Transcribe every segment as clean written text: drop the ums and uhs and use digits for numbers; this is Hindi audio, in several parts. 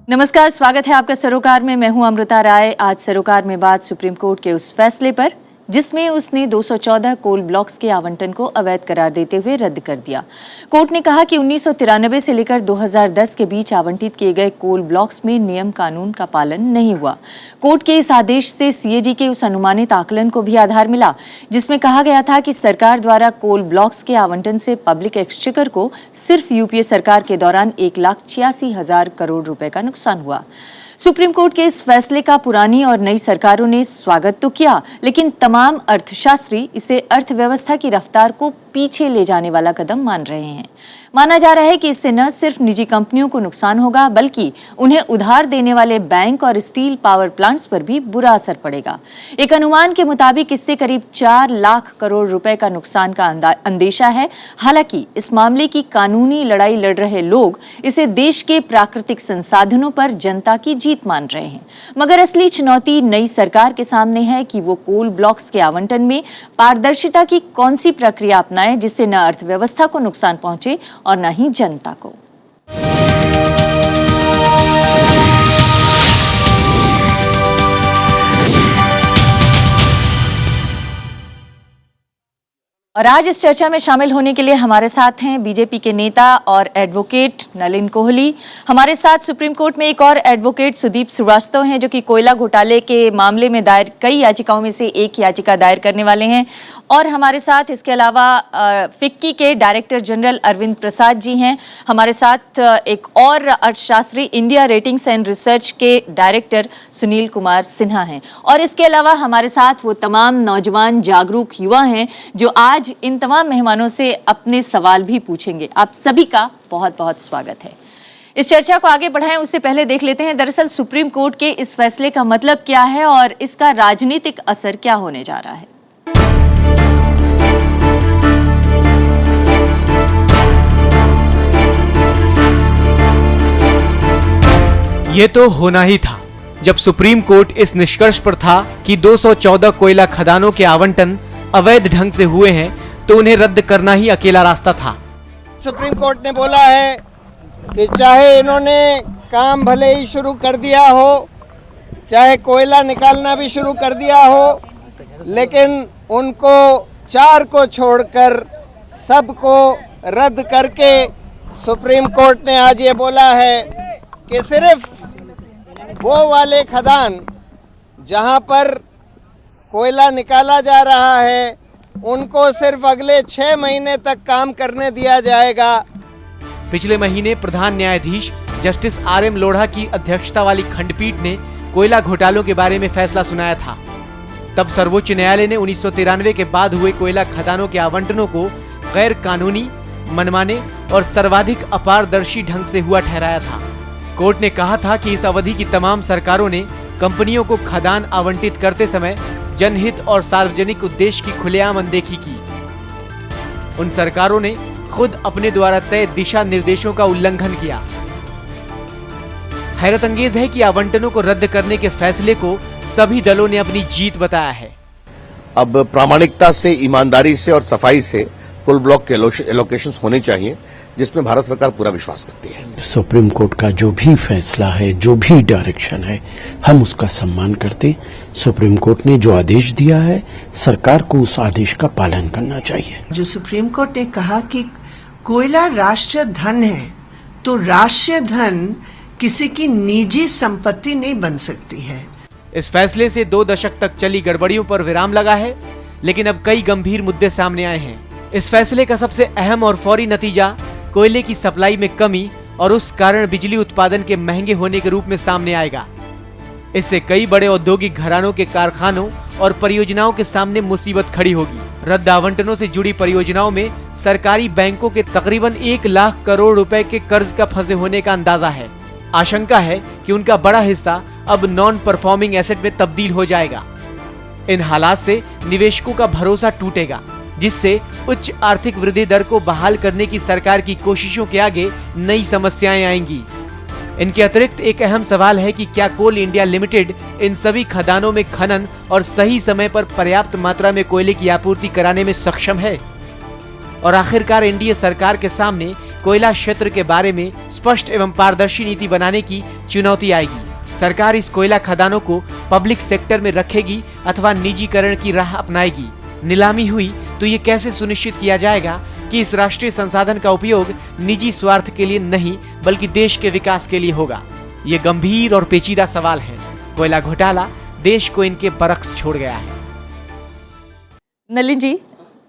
नमस्कार, स्वागत है आपका सरोकार में। मैं हूं अमृता राय। आज सरोकार में बात सुप्रीम कोर्ट के उस फैसले पर जिसमें उसने 214 कोल ब्लॉक्स के आवंटन को अवैध करार देते हुए रद्द कर दिया। कोर्ट ने कहा कि 1993 से लेकर 2010 के बीच आवंटित किए गए कोल ब्लॉक्स में नियम कानून का पालन नहीं हुआ। कोर्ट के इस आदेश से सीएजी के उस अनुमानित आकलन को भी आधार मिला जिसमें कहा गया था कि सरकार द्वारा कोल ब्लॉक्स के आवंटन से पब्लिक एक्सचेकर को सिर्फ यूपीए सरकार के दौरान 1,86,000 करोड़ रुपए का नुकसान हुआ। सुप्रीम कोर्ट के इस फैसले का पुरानी और नई सरकारों ने स्वागत तो किया, लेकिन तमाम अर्थशास्त्री इसे अर्थव्यवस्था की रफ्तार को पीछे ले जाने वाला कदम मान रहे हैं। माना जा रहा है कि इससे न सिर्फ निजी कंपनियों को नुकसान होगा बल्कि उन्हें उधार देने वाले बैंक और स्टील पावर प्लांट्स पर भी बुरा असर पड़ेगा। एक अनुमान के मुताबिक इससे करीब 4 लाख करोड़ रुपए का नुकसान का अंदेशा है। हालांकि इस मामले की कानूनी लड़ाई लड़ रहे लोग इसे देश के प्राकृतिक संसाधनों पर जनता की जीत मान रहे हैं। मगर असली चुनौती नई सरकार के सामने है कि वो कोल ब्लॉक्स के आवंटन में पारदर्शिता की कौन सी प्रक्रिया अपनाए जिससे न अर्थव्यवस्था को नुकसान पहुंचे और न ही जनता को। और आज इस चर्चा में शामिल होने के लिए हमारे साथ हैं बीजेपी के नेता और एडवोकेट नलिन कोहली। हमारे साथ सुप्रीम कोर्ट में एक और एडवोकेट सुदीप श्रीवास्तव हैं जो कि कोयला घोटाले के मामले में दायर कई याचिकाओं में से एक याचिका दायर करने वाले हैं। और हमारे साथ इसके अलावा फिक्की के डायरेक्टर जनरल अरविंद प्रसाद जी हैं। हमारे साथ एक और अर्थशास्त्री इंडिया रेटिंग्स एंड रिसर्च के डायरेक्टर सुनील कुमार सिन्हा हैं। और इसके अलावा हमारे साथ वो तमाम नौजवान जागरूक युवा हैं जो आज इन तमाम मेहमानों से अपने सवाल भी पूछेंगे। आप सभी का बहुत बहुत स्वागत है। इस चर्चा को आगे बढ़ाएं उससे पहले देख लेते हैं दरअसल सुप्रीम कोर्ट के इस फैसले का मतलब क्या है और इसका राजनीतिक असर क्या होने जा रहा है। ये तो होना ही था जब सुप्रीम कोर्ट इस निष्कर्ष पर था कि 214 कोयला खदानों के आवंटन अवैध ढंग से हुए हैं तो उन्हें रद्द करना ही अकेला रास्ता था। सुप्रीम कोर्ट ने बोला है कि चाहे इन्होंने काम भले ही शुरू कर दिया हो, चाहे कोयला निकालना भी शुरू कर दिया हो, लेकिन उनको 4 को छोड़कर सबको रद्द करके सुप्रीम कोर्ट ने आज ये बोला है कि सिर्फ वो वाले खदान जहां पर कोयला निकाला जा रहा है उनको सिर्फ अगले 6 महीने तक काम करने दिया जाएगा। पिछले महीने प्रधान न्यायाधीश जस्टिस आर.एम. लोढ़ा की अध्यक्षता वाली खंडपीठ ने कोयला घोटालों के बारे में फैसला सुनाया था। तब सर्वोच्च न्यायालय ने 1993 के बाद हुए कोयला खदानों के आवंटनों को गैर कानूनी, मनमाने और सर्वाधिक अपारदर्शी ढंग से हुआ ठहराया था। कोर्ट ने कहा था कि इस अवधि की तमाम सरकारों ने कंपनियों को खदान आवंटित करते समय जनहित और सार्वजनिक उद्देश्य की खुलेआम अनदेखी की। उन सरकारों ने खुद अपने द्वारा तय दिशा निर्देशों का उल्लंघन किया। हैरत अंगेज है कि आवंटनों को रद्द करने के फैसले को सभी दलों ने अपनी जीत बताया है। अब प्रामाणिकता से, ईमानदारी से और सफाई से कोल ब्लॉक के एलोकेशंस होने चाहिए जिसमें भारत सरकार पूरा विश्वास करती है। सुप्रीम कोर्ट का जो भी फैसला है, जो भी डायरेक्शन है, हम उसका सम्मान करते। सुप्रीम कोर्ट ने जो आदेश दिया है सरकार को उस आदेश का पालन करना चाहिए। जो सुप्रीम कोर्ट ने कहा कि कोयला राष्ट्रीय धन है तो राष्ट्रीय धन किसी की निजी संपत्ति नहीं बन सकती है। इस फैसले से 2 दशक तक चली गड़बड़ियों पर विराम लगा है, लेकिन अब कई गंभीर मुद्दे सामने आए हैं। इस फैसले का सबसे अहम और फौरी नतीजा कोयले की सप्लाई में कमी और उस कारण बिजली उत्पादन के महंगे होने के रूप में सामने आएगा। इससे कई बड़े औद्योगिक घरानों के कारखानों और परियोजनाओं के सामने मुसीबत खड़ी होगी। रद्द आवंटनों से जुड़ी परियोजनाओं में सरकारी बैंकों के तकरीबन 1 लाख करोड़ रुपए के कर्ज का फंसे होने का अंदाजा है। आशंका है कि उनका बड़ा हिस्सा अब नॉन परफॉर्मिंग एसेट में तब्दील हो जाएगा। इन हालात से निवेशकों का भरोसा टूटेगा, जिससे उच्च आर्थिक वृद्धि दर को बहाल करने की सरकार की कोशिशों के आगे नई समस्याएं आएंगी। इनके अतिरिक्त एक अहम सवाल है कि क्या कोल इंडिया लिमिटेड इन सभी खदानों में खनन और सही समय पर पर्याप्त मात्रा में कोयले की आपूर्ति कराने में सक्षम है। और आखिरकार एनडीए सरकार के सामने कोयला क्षेत्र के बारे में स्पष्ट एवं पारदर्शी नीति बनाने की चुनौती आएगी। सरकार इस कोयला खदानों को पब्लिक सेक्टर में रखेगी अथवा निजीकरण की राह अपनाएगी। नीलामी हुई तो ये कैसे सुनिश्चित किया जाएगा कि इस राष्ट्रीय संसाधन का उपयोग निजी स्वार्थ के लिए नहीं बल्कि देश के विकास के लिए होगा? ये गंभीर और पेचीदा सवाल है। कोयला घोटाला देश को इनके बरक्स छोड़ गया है। नलिन जी,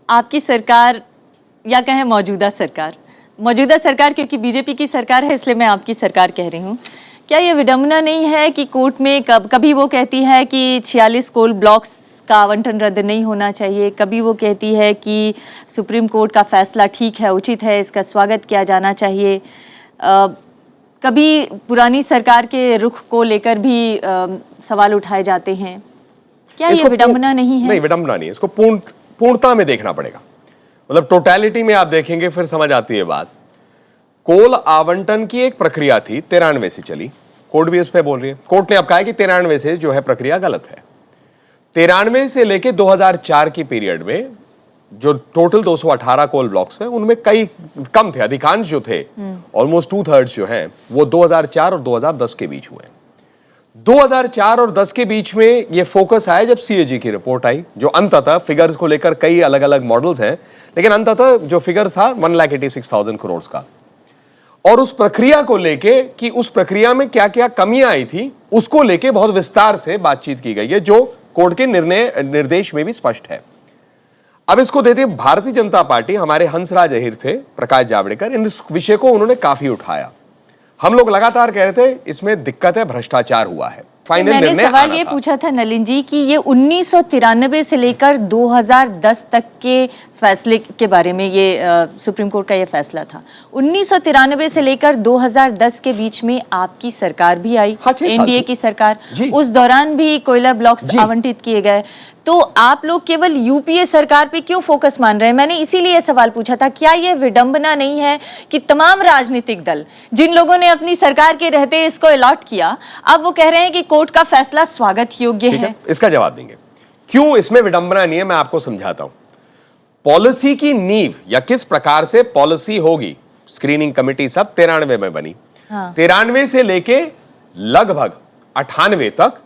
आपकी सरकार या कहें मौजूदा सरकार क्योंकि बीजेपी की सरकार है इसलिए मैं आपकी सरकार कह रही हूँ, क्या ये विडंबना नहीं है कि कोर्ट में कभी वो कहती है कि 46 कोल ब्लॉक्स का आवंटन रद्द नहीं होना चाहिए, कभी वो कहती है कि सुप्रीम कोर्ट का फैसला ठीक है, उचित है, इसका स्वागत किया जाना चाहिए, कभी पुरानी सरकार के रुख को लेकर भी सवाल उठाए जाते हैं। क्या ये विडंबना नहीं है? नहीं, विडंबना नहीं है। इसको पूर्णता में देखना पड़ेगा। मतलब टोटलिटी में आप देखेंगे फिर समझ आती है बात। कोल आवंटन की एक प्रक्रिया थी, 93 से चली, कोर्ट भी उस पर बोल रही है। कोर्ट ने अब कहा है कि 93 से जो है प्रक्रिया गलत है। 93 से लेके 2004 की पीरियड में जो टोटल 218 कोल ब्लॉक्स हैं उनमें कई कम थे, अधिकांश जो थे ऑलमोस्ट 2/3 जो हैं वो 2004 और 2010 के बीच हुए। 2004 और 10 के बीच में ये फोकस आया जब सीएजी की रिपोर्ट आई, जो अंततः फिगर्स को लेकर कई अलग अलग मॉडल्स हैं, लेकिन अंततः जो फिगर्स था 1,86,000 करोड़ का। और उस प्रक्रिया को लेके कि उस प्रक्रिया में क्या क्या कमियां आई थी उसको लेके बहुत विस्तार से बातचीत की गई है, जो कोर्ट के निर्देश में भी स्पष्ट है। अब इसको देते भारतीय जनता पार्टी, हमारे हंसराज अहिर थे, प्रकाश जावड़ेकर, इन विषय को उन्होंने काफी उठाया। हम लोग लगातार कह रहे थे इसमें दिक्कत है, भ्रष्टाचार हुआ है। फाइनल मैंने सवाल ये पूछा था नलिन जी कि ये 1993 से लेकर 2010 तक के फैसले के बारे में, ये सुप्रीम कोर्ट का ये फैसला था। 1993 से लेकर 2010 के बीच में आपकी सरकार भी आई, हाँ, 6 साल एनडीए की सरकार, जी। उस दौरान भी कोयला ब्लॉक्स आवंटित किए गए। तो आप लोग केवल यूपीए सरकार पे क्यों फोकस मान रहे हैं? मैंने इसीलिए सवाल पूछा था, क्या ये विडंबना नहीं है कि तमाम राजनीतिक दल जिन लोगों ने अपनी सरकार के रहते इसको अलॉट किया, अब वो कह रहे हैं कि कोर्ट का फैसला स्वागत योग्य है? इसका जवाब देंगे क्यों इसमें विडंबना नहीं है, मैं आपको समझाता हूं। पॉलिसी की नींव या किस प्रकार से पॉलिसी होगी, स्क्रीनिंग कमेटी सब 93 में बनी। 93 से लेके लगभग 98 तक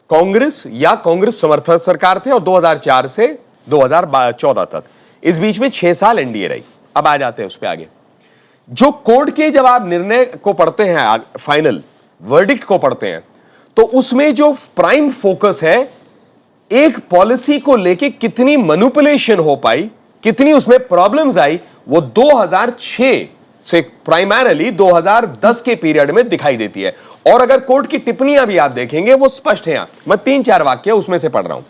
कांग्रेस या कांग्रेस समर्थित सरकार थे और 2004 से 2014 तक, इस बीच में 6 साल एनडीए रही। अब आ जाते हैं उस पे आगे। जो कोर्ट के जब आप निर्णय को पढ़ते हैं, फाइनल वर्डिक्ट को पढ़ते हैं, तो उसमें जो प्राइम फोकस है एक पॉलिसी को लेके कितनी मैनिपुलेशन हो पाई, कितनी उसमें प्रॉब्लम्स आई, वो 2006 से प्राइमरली 2010 के पीरियड में दिखाई देती है। और अगर कोर्ट की टिप्पणियां भी आप देखेंगे वो स्पष्ट हैं। मैं 3-4 वाक्य उसमें से पढ़ रहा हूं।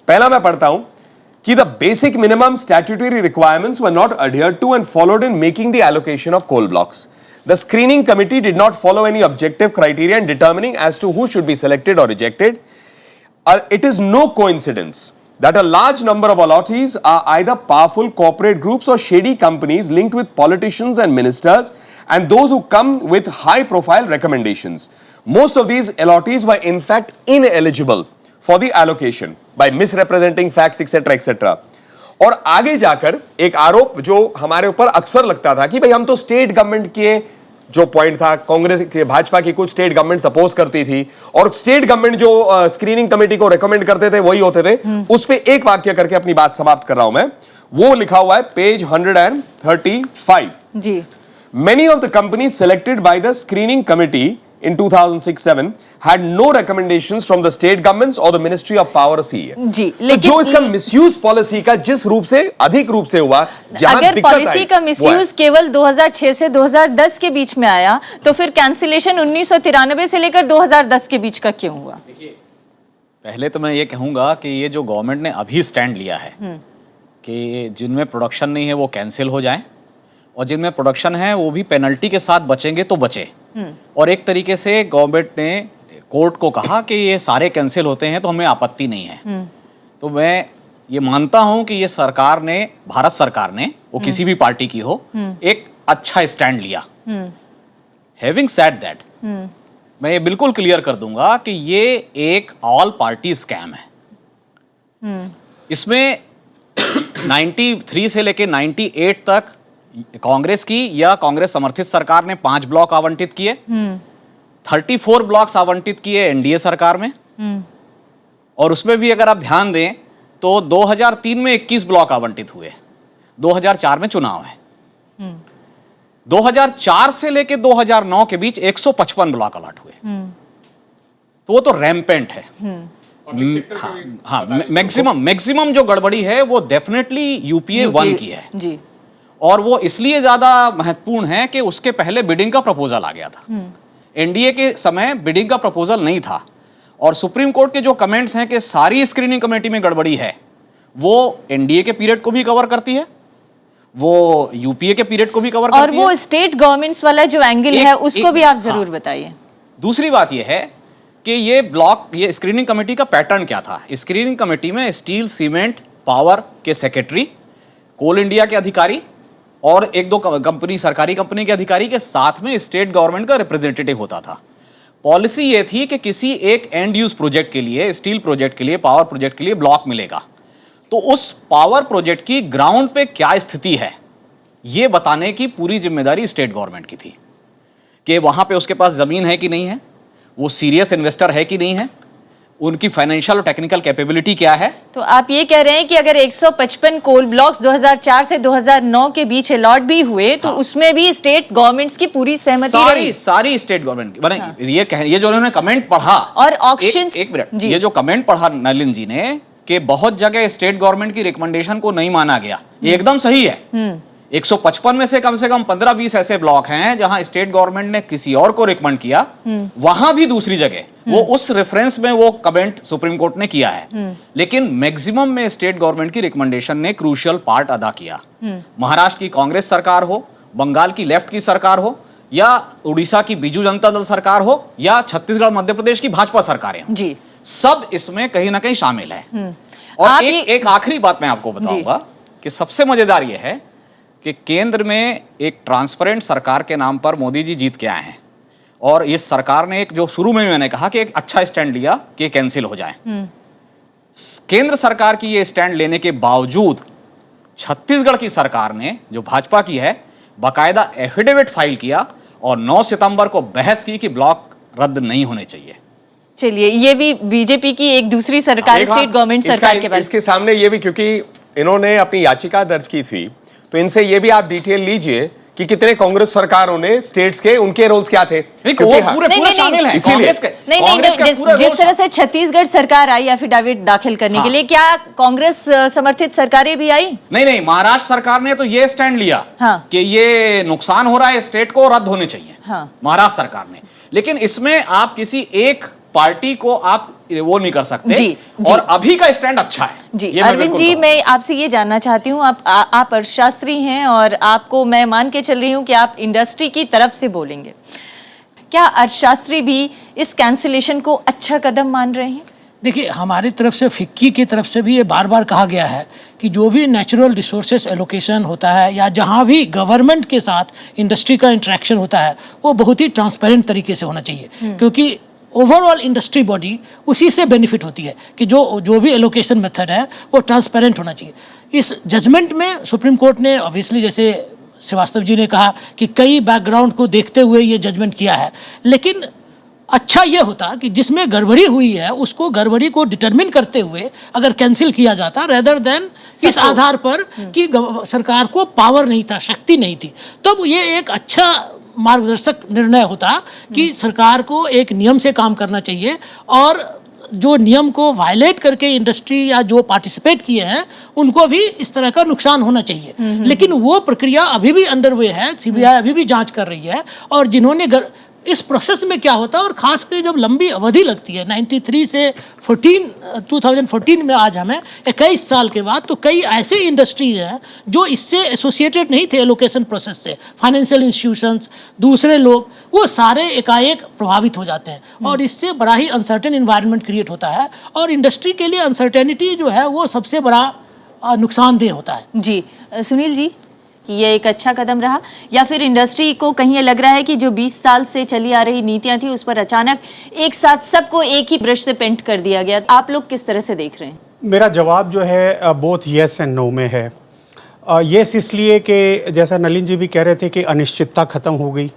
पहला मैं पढ़ता हूं कि the basic minimum statutory requirements were not adhered to and followed in making the allocation of coal blocks. The screening committee did not follow any objective criteria in determining as to who should be selected or rejected. It is no coincidence that a large number of allottees are either powerful corporate groups or shady companies linked with politicians and ministers, and those who come with high-profile recommendations. Most of these allottees were in fact ineligible for the allocation by misrepresenting facts, etc., etc. और आगे जाकर एक आरोप जो हमारे ऊपर अक्सर लगता था कि भाई हम तो स्टेट गवर्नमेंट के, जो पॉइंट था कांग्रेस के, भाजपा की कुछ स्टेट गवर्नमेंट सपोज करती थी और स्टेट गवर्नमेंट जो स्क्रीनिंग कमेटी को रेकमेंड करते थे वही होते थे। उस पे एक वाक्य करके अपनी बात समाप्त कर रहा हूं मैं। वो लिखा हुआ है page 135 ji. Many of the companies selected by the screening committee in 2006-7 had no recommendations from the state governments or the Ministry of Power CA. जी, लेकिन जो इसका मिसयूज पॉलिसी का जिस रूप से अधिक रूप से हुआ, अगर पॉलिसी का मिसयूज केवल 2006 से 2010 के बीच में आया तो फिर कैंसिलेशन 1993 से लेकर 2010 के बीच का क्यों हुआ? पहले तो मैं ये कहूंगा कि ये जो गवर्नमेंट ने अभी स्टैंड लिया है कि जिनमें प्रोडक्शन नहीं है वो कैंसिल हो जाए और जिनमें प्रोडक्शन है वो भी पेनल्टी के साथ बचेंगे तो बचे। और एक तरीके से गवर्नमेंट ने कोर्ट को कहा कि ये सारे कैंसिल होते हैं तो हमें आपत्ति नहीं है। तो मैं ये मानता हूं कि ये सरकार ने, भारत सरकार ने, वो किसी भी पार्टी की हो, एक अच्छा स्टैंड लिया। हैविंग सेड दैट, मैं ये बिल्कुल क्लियर कर दूंगा कि ये एक ऑल पार्टी स्कैम है। इसमें 93 से लेके 98 तक कांग्रेस की या कांग्रेस समर्थित सरकार ने 5 ब्लॉक आवंटित किए, 34 ब्लॉक्स आवंटित किए एनडीए सरकार में, और उसमें भी अगर आप ध्यान दें तो 2003 में 21 ब्लॉक आवंटित हुए, 2004 में चुनाव है, 2004 से लेके 2009 के बीच 155 ब्लॉक अलॉट हुए, तो वो तो रैम्पेंट है। हाँ, मैक्सिमम जो गड़बड़ी है वो डेफिनेटली यूपीए 1 की है जी। और वो इसलिए ज्यादा महत्वपूर्ण है कि उसके पहले बिडिंग का प्रपोजल आ गया था। एनडीए के समय बिडिंग का प्रपोजल नहीं था और सुप्रीम कोर्ट के जो कमेंट्स हैं कि सारी स्क्रीनिंग कमेटी में गड़बड़ी है, वो एनडीए के पीरियड को भी कवर करती है, वो यूपीए के पीरियड को भी कवर करती है। और वो स्टेट गवर्नमेंट्स वाला जो एंगल है उसको भी आप जरूर बताइए। दूसरी बात यह है कि ये स्क्रीनिंग कमेटी का पैटर्न क्या था। स्क्रीनिंग कमेटी में स्टील, सीमेंट, पावर के सेक्रेटरी, कोल इंडिया के अधिकारी और 1-2 कंपनी, सरकारी कंपनी के अधिकारी के साथ में स्टेट गवर्नमेंट का रिप्रेजेंटेटिव होता था। पॉलिसी ये थी कि किसी एक एंड यूज प्रोजेक्ट के लिए, स्टील प्रोजेक्ट के लिए, पावर प्रोजेक्ट के लिए ब्लॉक मिलेगा, तो उस पावर प्रोजेक्ट की ग्राउंड पे क्या स्थिति है ये बताने की पूरी जिम्मेदारी स्टेट गवर्नमेंट की थी कि वहां पे उसके पास जमीन है कि नहीं है, वो सीरियस इन्वेस्टर है कि नहीं है, उनकी फाइनेंशियल और टेक्निकल कैपेबिलिटी क्या है। तो आप ये कह रहे हैं कि अगर 155 कोल ब्लॉक्स 2004 से 2009 के बीच अलॉट भी हुए तो उसमें भी स्टेट गवर्नमेंट्स की पूरी सहमति रही? सारी स्टेट गवर्नमेंट ये जो उन्होंने कमेंट पढ़ा और ऑक्शंस, एक मिनट, ये जो कमेंट पढ़ा नलिन जी ने कि बहुत जगह स्टेट गवर्नमेंट की रिकमेंडेशन को नहीं माना गया, ये एकदम सही है। 155 में से कम 15-20 ऐसे ब्लॉक हैं जहां स्टेट गवर्नमेंट ने किसी और को रिकमेंड किया, वहां भी दूसरी जगह वो उस रेफरेंस में वो कमेंट सुप्रीम कोर्ट ने किया है, लेकिन मैक्सिमम में स्टेट गवर्नमेंट की रिकमेंडेशन ने क्रूशियल पार्ट अदा किया। महाराष्ट्र की कांग्रेस सरकार हो, बंगाल की लेफ्ट की सरकार हो, या उड़ीसा की बीजू जनता दल सरकार हो, या छत्तीसगढ़ मध्य प्रदेश की भाजपा सरकारें हो, जी, सब इसमें कहीं ना कहीं शामिल है। और एक आखिरी बात मैं आपको बताऊंगा कि सबसे मजेदार यह है कि केंद्र में एक ट्रांसपेरेंट सरकार के नाम पर मोदी जी जीत के आए हैं और इस सरकार ने एक, जो शुरू में मैंने कहा कि एक अच्छा स्टैंड लिया कि कैंसिल हो जाए। केंद्र सरकार की ये स्टैंड लेने के बावजूद छत्तीसगढ़ की सरकार ने, जो भाजपा की है, बाकायदा एफिडेविट फाइल किया और 9 सितंबर को बहस की कि ब्लॉक रद्द नहीं होने चाहिए। चलिए, ये भी बीजेपी की एक दूसरी सरकार, स्टेट गवर्नमेंट सरकार के पास। इसके सामने ये भी, क्योंकि इन्होंने अपनी याचिका दर्ज की थी, तो इनसे ये भी आप डिटेल लीजिए कि कितने कांग्रेस सरकारों ने स्टेट्स के, उनके रोल्स क्या थे। पूरे शामिल हैं। नहीं, जिस तरह से छत्तीसगढ़ सरकार आई एफिडेविट दाखिल करने के लिए, क्या कांग्रेस समर्थित सरकारें भी आई? नहीं, महाराष्ट्र सरकार ने तो ये स्टैंड लिया कि ये नुकसान हो रहा है स्टेट को, रद्द होने चाहिए, महाराष्ट्र सरकार ने। लेकिन इसमें आप किसी एक पार्टी को आप वो नहीं कर सकते। जी, और अभी का स्टैंड अच्छा है। जी, अरविंद जी, मैं आपसे ये जानना चाहती हूँ, आप अर्थशास्त्री हैं और आपको मैं मान के चल रही हूँ कि आप इंडस्ट्री की तरफ से बोलेंगे। क्या अर्थशास्त्री भी इस कैंसिलेशन को अच्छा कदम मान रहे हैं? देखिए, हमारी तरफ से, फिक्की की तरफ से भी ये बार बार कहा गया है कि जो भी नेचुरल रिसोर्सेस एलोकेशन होता है या जहाँ भी गवर्नमेंट के साथ इंडस्ट्री का इंटरेक्शन होता है, वो बहुत ही ट्रांसपेरेंट तरीके से होना चाहिए, क्योंकि ओवरऑल इंडस्ट्री बॉडी उसी से बेनिफिट होती है कि जो भी एलोकेशन मेथड है वो ट्रांसपेरेंट होना चाहिए। इस जजमेंट में सुप्रीम कोर्ट ने ऑब्वियसली, जैसे श्रीवास्तव जी ने कहा, कि कई बैकग्राउंड को देखते हुए ये जजमेंट किया है, लेकिन अच्छा ये होता कि जिसमें गड़बड़ी हुई है उसको गड़बड़ी को डिटरमिन करते हुए अगर कैंसिल किया जाता, रेदर देन इस आधार पर कि सरकार को पावर नहीं था, शक्ति नहीं थी, तब ये एक अच्छा मार्गदर्शक निर्णय होता कि सरकार को एक नियम से काम करना चाहिए और जो नियम को वायलेट करके इंडस्ट्री या जो पार्टिसिपेट किए हैं उनको भी इस तरह का नुकसान होना चाहिए। लेकिन वो प्रक्रिया अभी भी अंडरवे है, सीबीआई अभी भी जांच कर रही है, और जिन्होंने इस प्रोसेस में क्या होता है, और खासकर जब लंबी अवधि लगती है 93 से 2014 में आज हमें 21 साल के बाद, तो कई ऐसे इंडस्ट्रीज हैं जो इससे एसोसिएटेड नहीं थे एलोकेशन प्रोसेस से, फाइनेंशियल इंस्टीट्यूशंस, दूसरे लोग, वो सारे एकाएक प्रभावित हो जाते हैं और इससे बड़ा ही अनसर्टेन इन्वायरमेंट क्रिएट होता है और इंडस्ट्री के लिए अनसर्टेनिटी जो है वो सबसे बड़ा नुकसानदेह होता है। जी, सुनील जी, कि ये एक अच्छा कदम रहा या फिर इंडस्ट्री को कहीं ये लग रहा है कि जो 20 साल से चली आ रही नीतियां थी उस पर अचानक एक साथ सबको एक ही ब्रश से पेंट कर दिया गया? आप लोग किस तरह से देख रहे हैं? मेरा जवाब जो है बोथ येस एंड नो में है। येस इसलिए कि जैसा नलिन जी भी कह रहे थे कि अनिश्चितता ख़त्म हो गई,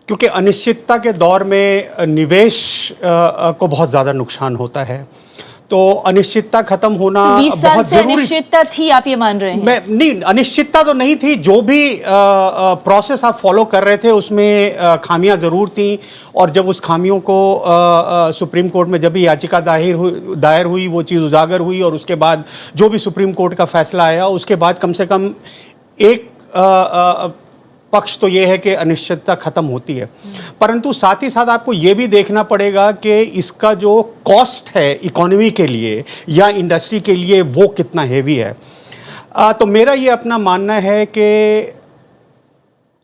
क्योंकि अनिश्चितता के दौर में निवेश को बहुत ज़्यादा नुकसान होता है। तो अनिश्चितता खत्म होना तो 20 साल बहुत से जरूरी। अनिश्चितता थी, आप ये मान रहे हैं? मैं नहीं, अनिश्चितता तो नहीं थी। जो भी प्रोसेस आप फॉलो कर रहे थे उसमें खामियां जरूर थी, और जब उस खामियों को सुप्रीम कोर्ट में जब भी याचिका दायर हुई वो चीज़ उजागर हुई, और उसके बाद जो भी सुप्रीम कोर्ट का फैसला आया उसके बाद कम से कम एक पक्ष तो ये है कि अनिश्चितता खत्म होती है। परंतु साथ ही साथ आपको ये भी देखना पड़ेगा कि इसका जो कॉस्ट है इकोनॉमी के लिए या इंडस्ट्री के लिए वो कितना हेवी है। तो मेरा ये अपना मानना है कि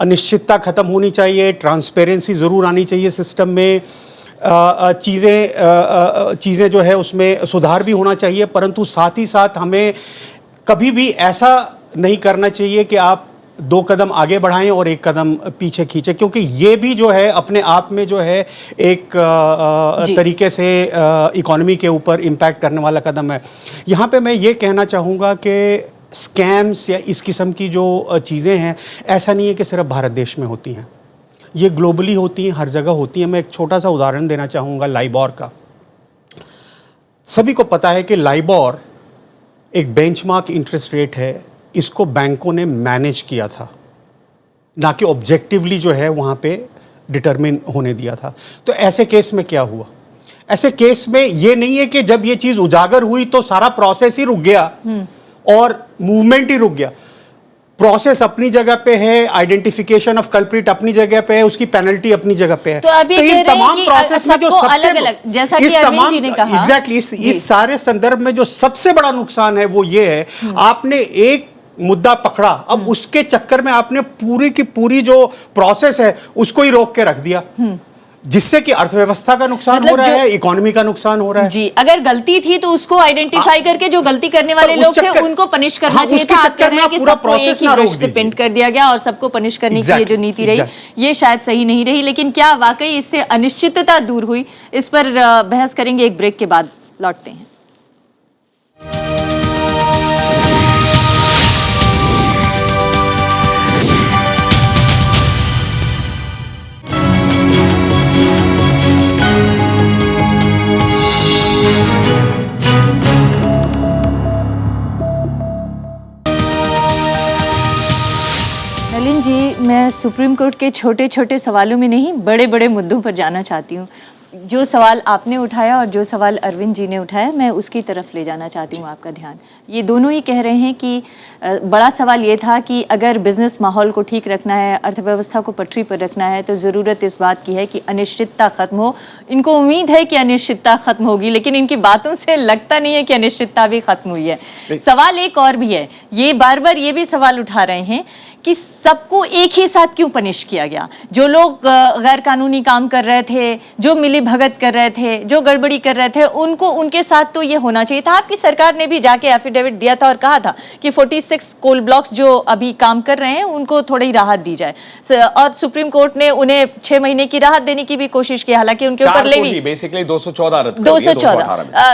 अनिश्चितता खत्म होनी चाहिए, ट्रांसपेरेंसी ज़रूर आनी चाहिए सिस्टम में, चीज़ें जो है उसमें सुधार भी होना चाहिए। परंतु साथ ही साथ हमें कभी भी ऐसा नहीं करना चाहिए कि आप 2 कदम आगे बढ़ाएं और 1 कदम पीछे खींचे, क्योंकि ये भी जो है अपने आप में जो है एक तरीके से इकोनॉमी के ऊपर इम्पैक्ट करने वाला कदम है। यहाँ पे मैं ये कहना चाहूँगा कि स्कैम्स या इस किस्म की जो चीज़ें हैं, ऐसा नहीं है कि सिर्फ भारत देश में होती हैं, ये ग्लोबली होती हैं, हर जगह होती हैं। मैं एक छोटा सा उदाहरण देना चाहूँगा लाइबोर का। सभी को पता है कि लाइबोर एक बेंचमार्क इंटरेस्ट रेट है, इसको बैंकों ने मैनेज किया था, ना कि ऑब्जेक्टिवली जो है वहाँ पे डिटरमिन होने दिया था। तो ऐसे केस में क्या हुआ? ऐसे केस में ये नहीं है कि जब ये चीज़ उजागर हुई तो सारा प्रोसेस ही रुक गया और मूवमेंट ही रुक गया। प्रोसेस अपनी जगह पे है, आइडेंटिफिकेशन ऑफ कल्प्रिट अपनी जगह पे है, उसकी पेनल्टी अपनी जगह पे है। तो अभी इन तमाम प्रोसेस में जो सबसे अलग-अलग, जैसा कि अरविंद जी ने कहा, एग्जैक्टली इस सारे संदर्भ में जो सबसे बड़ा नुकसान है वो ये है, आपने एक मुद्दा पकड़ा, अब उसके चक्कर में आपने पूरी की पूरी जो प्रोसेस है उसको ही रोक के रख दिया, जिससे कि अर्थव्यवस्था का नुकसान मतलब हो रहा है, इकोनॉमी का नुकसान हो रहा है। जी, अगर गलती थी तो उसको आइडेंटिफाई करके जो गलती करने वाले लोग थे उनको पनिश करना चाहिए था। आप कह रहे हैं कि सबको एक ही ब्रश से पेंट कर दिया गया और सबको पनिश करने की ये जो नीति रही ये शायद सही नहीं रही। लेकिन क्या वाकई इससे अनिश्चितता दूर हुई? इस पर बहस करेंगे, एक ब्रेक के बाद लौटते हैं। नलिन जी, मैं सुप्रीम कोर्ट के छोटे छोटे सवालों में नहीं, बड़े बड़े मुद्दों पर जाना चाहती हूँ। जो सवाल आपने उठाया और जो सवाल अरविंद जी ने उठाया, मैं उसकी तरफ ले जाना चाहती हूँ आपका ध्यान। ये दोनों ही कह रहे हैं कि बड़ा सवाल ये था कि अगर बिजनेस माहौल को ठीक रखना है, अर्थव्यवस्था को पटरी पर रखना है, तो ज़रूरत इस बात की है कि अनिश्चितता खत्म हो। इनको उम्मीद है कि अनिश्चितता खत्म होगी, लेकिन इनकी बातों से लगता नहीं है कि अनिश्चितता भी खत्म हुई है। सवाल एक और भी है, ये बार बार ये भी सवाल उठा रहे हैं कि सबको एक ही साथ क्यों पनिश किया गया? जो लोग गैर कानूनी काम कर रहे थे, जो मिली भगत कर रहे थे, जो गड़बड़ी कर रहे थे, उनको उनके साथ तो ये होना चाहिए था। आपकी सरकार ने भी जाके एफिडेविट दिया था और कहा था कि 46 कोल ब्लॉक्स जो अभी काम कर रहे हैं उनको थोड़ी राहत दी जाए, और सुप्रीम कोर्ट ने उन्हें 6 महीने की राहत देने की भी कोशिश की। हालांकि उनके ऊपर लेवी बेसिकली 214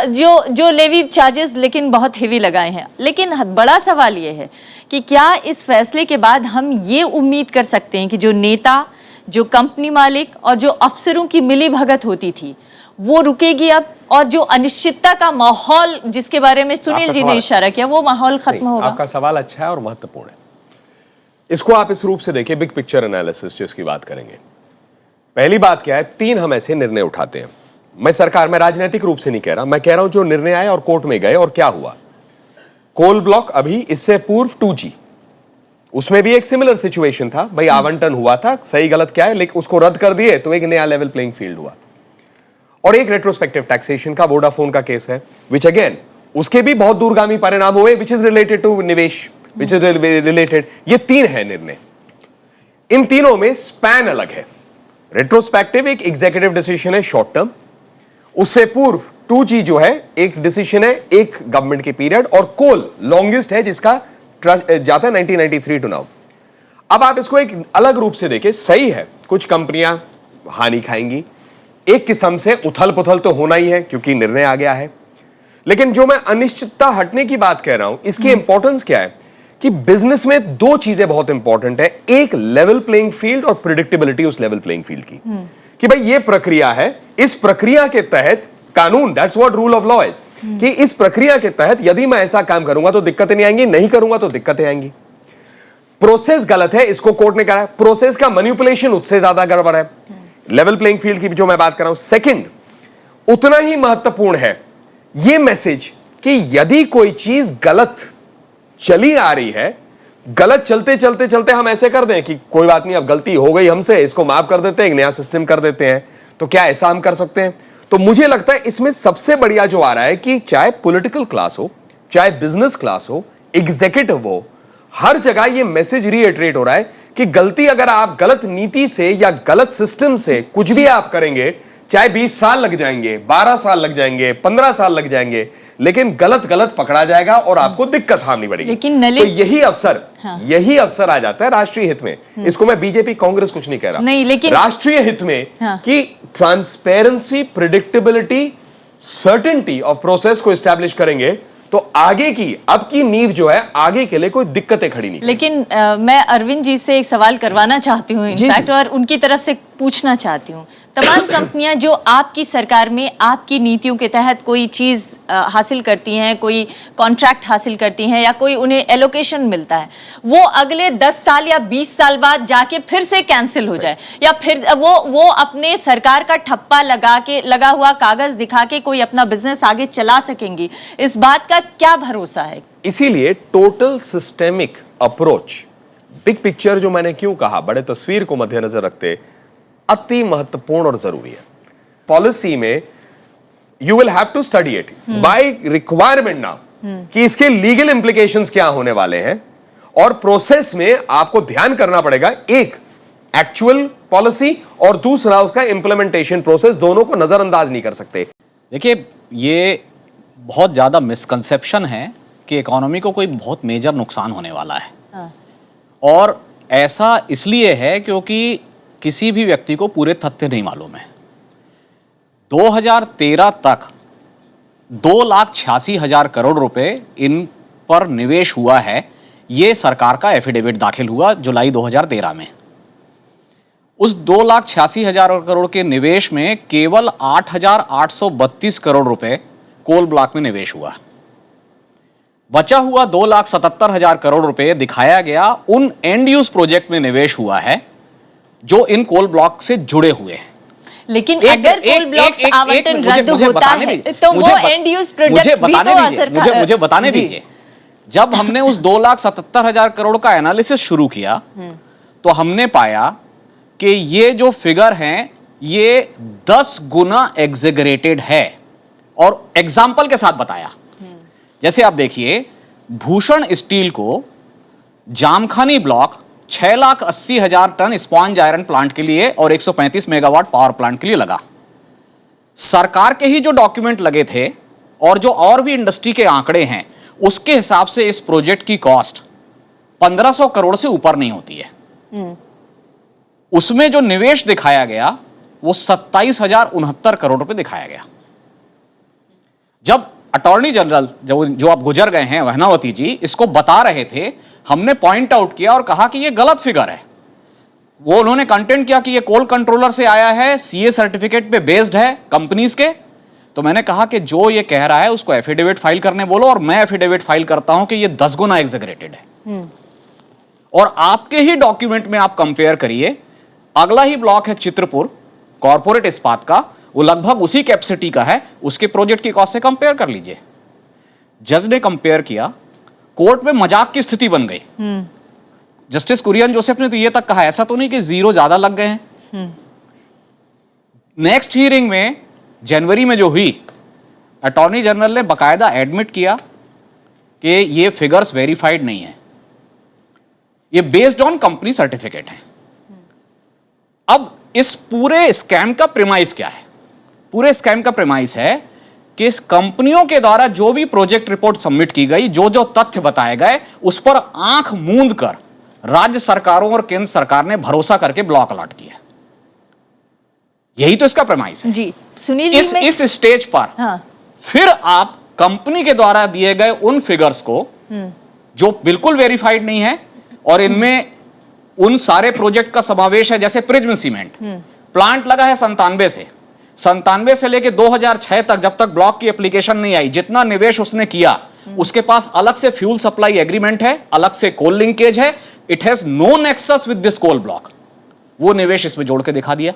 जो लेवी चार्जेस लेकिन बहुत हेवी लगाए हैं। लेकिन बड़ा सवाल ये है कि क्या इस फैसले के बाद हम ये उम्मीद कर सकते हैं कि जो नेता, जो कंपनी मालिक और जो अफसरों की मिली भगत होती थी वो रुकेगी अब, और जो अनिश्चितता का माहौल जिसके बारे में सुनील जी ने इशारा किया वो माहौल खत्म होगा? आपका सवाल अच्छा है और महत्वपूर्ण है। इसको आप इस रूप से देखिए, बिग पिक्चर एनालिसिस जिसकी बात करेंगे। पहली बात क्या है, 3 हम ऐसे निर्णय उठाते हैं। मैं सरकार में राजनीतिक रूप से नहीं कह रहा, मैं कह रहा हूं जो निर्णय आए और कोर्ट में गए और क्या हुआ। कोल ब्लॉक अभी इससे पूर्व 2G, उसमें भी एक सिमिलर सिचुएशन था, भाई आवंटन हुआ था, सही गलत क्या है, लेकिन उसको रद्द कर दिए तो एक नया लेवल प्लेइंग फील्ड हुआ। और एक रेट्रोस्पेक्टिव टैक्सेशन का वोडाफोन का केस है, विच अगेन उसके भी बहुत दूरगामी परिणाम हुए, विच इज रिलेटेड टू निवेश, विच इज रिलेटेड। ये 3 है निर्णय, इन तीनों में स्पैन अलग है। रेट्रोस्पेक्टिव एक एग्जीक्यूटिव डिसीजन है शॉर्ट टर्म, उससे पूर्व 2G जो है एक डिसीजन है एक गवर्नमेंट के पीरियड, और कोल लॉन्गेस्ट है जिसका जाता है 1993 टू नाउ। अब आप इसको एक अलग रूप से देखें, सही है कुछ कंपनियां हानि खाएंगी, एक किस्म से उथल पुथल तो होना ही है क्योंकि निर्णय आ गया है, लेकिन जो मैं अनिश्चितता हटने की बात कह रहा हूं, इसकी इंपॉर्टेंस क्या है कि बिजनेस में दो चीजें बहुत इंपॉर्टेंट है। एक लेवल प्लेइंग फील्ड और प्रिडिक्टेबिलिटी उस लेवल प्लेइंग फील्ड की, कि भाई ये प्रक्रिया है, इस प्रक्रिया के तहत कानून, that's what rule of law is, कि इस प्रक्रिया के तहत यदि मैं ऐसा काम करूंगा तो दिक्कतें नहीं आएंगी, नहीं करूंगा तो दिक्कतें आएंगी। प्रोसेस गलत है, इसको कोर्ट ने कहा, प्रोसेस का मैनिपुलेशन उससे ज्यादा गड़बड़ है। लेवल प्लेइंग फील्ड की जो मैं बात कर रहा हूं। सेकंड, उतना ही महत्वपूर्ण है यह मैसेज कि यदि कोई चीज गलत चली आ रही है, गलत चलते चलते चलते हम ऐसे कर दें कि कोई बात नहीं, अब गलती हो गई हमसे, इसको माफ कर देते हैं, एक नया सिस्टम कर देते हैं, तो क्या ऐसा हम कर सकते हैं? तो मुझे लगता है इसमें सबसे बढ़िया जो आ रहा है कि चाहे पॉलिटिकल क्लास हो, चाहे बिजनेस क्लास हो, एग्जीक्यूटिव हो, हर जगह यह मैसेज रीइटरेट हो रहा है कि गलती अगर आप गलत नीति से या गलत सिस्टम से कुछ भी आप करेंगे, चाहे 20 साल लग जाएंगे, 12 साल लग जाएंगे, 15 साल लग जाएंगे, लेकिन गलत गलत पकड़ा जाएगा और आपको दिक्कत हारनी पड़ेगी। लेकिन तो यही अवसर आ जाता है राष्ट्रीय हित में। इसको मैं बीजेपी कांग्रेस कुछ नहीं कह रहा, नहीं, लेकिन राष्ट्रीय हित में कि transparency, predictability, certainty of process को एस्टैब्लिश करेंगे तो आगे की, अब की नींव जो है, आगे के लिए कोई दिक्कतें खड़ी नहीं। लेकिन मैं अरविंद जी से एक सवाल करवाना चाहती हूँ इनफैक्ट, और उनकी तरफ से पूछना चाहती हूँ। तमाम कंपनियां जो आपकी सरकार में आपकी नीतियों के तहत कोई चीज हासिल करती हैं, कोई कॉन्ट्रैक्ट हासिल करती हैं या कोई उन्हें एलोकेशन मिलता है, वो अगले 10 साल या 20 साल बाद जाके फिर से कैंसिल हो जाए, या फिर वो अपने सरकार का ठप्पा लगा हुआ कागज दिखा के कोई अपना बिजनेस आगे चला सकेंगी, इस बात का क्या भरोसा है? इसीलिए total systemic approach, big picture जो मैंने क्यों कहा, बड़े तस्वीर को मद्देनजर रखते अति महत्वपूर्ण और जरूरी है। पॉलिसी में you will have to study it by requirement now, कि इसके लीगल इंप्लीकेशंस क्या होने वाले हैं, और प्रोसेस में आपको ध्यान करना पड़ेगा, एक एक्चुअल पॉलिसी और दूसरा उसका इंप्लीमेंटेशन प्रोसेस, दोनों को नजरअंदाज नहीं कर सकते। देखिए, ये बहुत ज्यादा मिसकंसेप्शन है कि इकोनॉमी को कोई बहुत मेजर नुकसान होने वाला है। और ऐसा इसलिए है क्योंकि किसी भी व्यक्ति को पूरे तथ्य नहीं मालूम है। 2013 तक 2,86,000 करोड़ रुपए इन पर निवेश हुआ है। ये सरकार का एफिडेविट दाखिल हुआ जुलाई 2013 में। उस 2,86,000 करोड़ के निवेश में केवल 8,832 करोड़ रुपए कोल ब्लॉक में निवेश हुआ। बचा हुआ 2,77,000 करोड़ रुपए दिखाया गया उन एंड यूज प्रोजेक्ट में निवेश हुआ है जो इन कोल ब्लॉक से जुड़े हुए हैं। लेकिन अगर कोल ब्लॉक्स आवंटन रद्द होता है तो वो एंड यूज प्रोडक्ट भी तो असर मुझे बताने दीजिए। जब हमने उस 2,77,000 करोड़ का एनालिसिस शुरू किया तो हमने पाया कि ये जो फिगर हैं ये 10 गुना एग्जेगरेटेड है, और एग्जाम्पल के साथ बताया। जैसे आप देखिए, भूषण स्टील को Jamkhani block 6,80,000 ton sponge iron plant के लिए और 135 मेगावाट पावर प्लांट के लिए लगा। सरकार के ही जो डॉक्यूमेंट लगे थे और जो और भी इंडस्ट्री के आंकड़े हैं, उसके हिसाब से इस प्रोजेक्ट की कॉस्ट 1,500 करोड़ से ऊपर नहीं होती है। उसमें जो निवेश दिखाया गया वो 27,069 करोड़ रुपए दिखाया गया। जब अटॉर्नी जनरल जो आप गुजर गए हैं वहनावती जी, इसको बता रहे थे, हमने पॉइंट आउट किया और कहा कि ये गलत फिगर है। वो उन्होंने कंटेंट किया कि ये कोल कंट्रोलर से आया है, सीए सर्टिफिकेट पे बेस्ड है कंपनीज के। तो मैंने कहा कि जो ये कह रहा है उसको एफिडेविट फाइल करने बोलो, और मैं एफिडेविट फाइल करता हूं कि ये 10 गुना एग्जेगरेटेड है। और आपके ही डॉक्यूमेंट में आप कंपेयर करिए, अगला ही ब्लॉक है चित्रपुर कॉर्पोरेट इस्पात का, वो लगभग उसी कैपेसिटी का है, उसके प्रोजेक्ट की कॉस्ट से कंपेयर कर लीजिए। जज ने कंपेयर किया, कोर्ट में मजाक की स्थिति बन गई। जस्टिस कुरियन जोसेफ ने तो ये तक कहा, ऐसा तो नहीं कि 0 ज्यादा लग गए हैं। नेक्स्ट हियरिंग में जनवरी में जो हुई, अटॉर्नी जनरल ने बकायदा एडमिट किया कि ये फिगर्स वेरीफाइड नहीं है, ये बेस्ड ऑन कंपनी सर्टिफिकेट है। अब इस पूरे स्कैम का प्रेमाइस क्या है? पूरे स्कैम का प्रेमाइस है कि इस कंपनियों के द्वारा जो भी प्रोजेक्ट रिपोर्ट सबमिट की गई, जो जो तथ्य बताए गए, उस पर आंख मूंद कर राज्य सरकारों और केंद्र सरकार ने भरोसा करके ब्लॉक अलॉट किया। यही तो इसका प्रेमाइस है। जी सुनील इस स्टेज पर फिर आप कंपनी के द्वारा दिए गए उन फिगर्स को जो बिल्कुल वेरीफाइड नहीं है, और इनमें उन सारे प्रोजेक्ट का समावेश है, जैसे प्रिज्म सीमेंट प्लांट लगा है 97 से लेके 2006 तक, जब तक ब्लॉक की एप्लीकेशन नहीं आई, जितना निवेश उसने किया उसके पास अलग से फ्यूल सप्लाई एग्रीमेंट है, अलग से कोल लिंकेज है, it has no nexus with this coal block. वो निवेश इसमें जोड़ के दिखा दिया,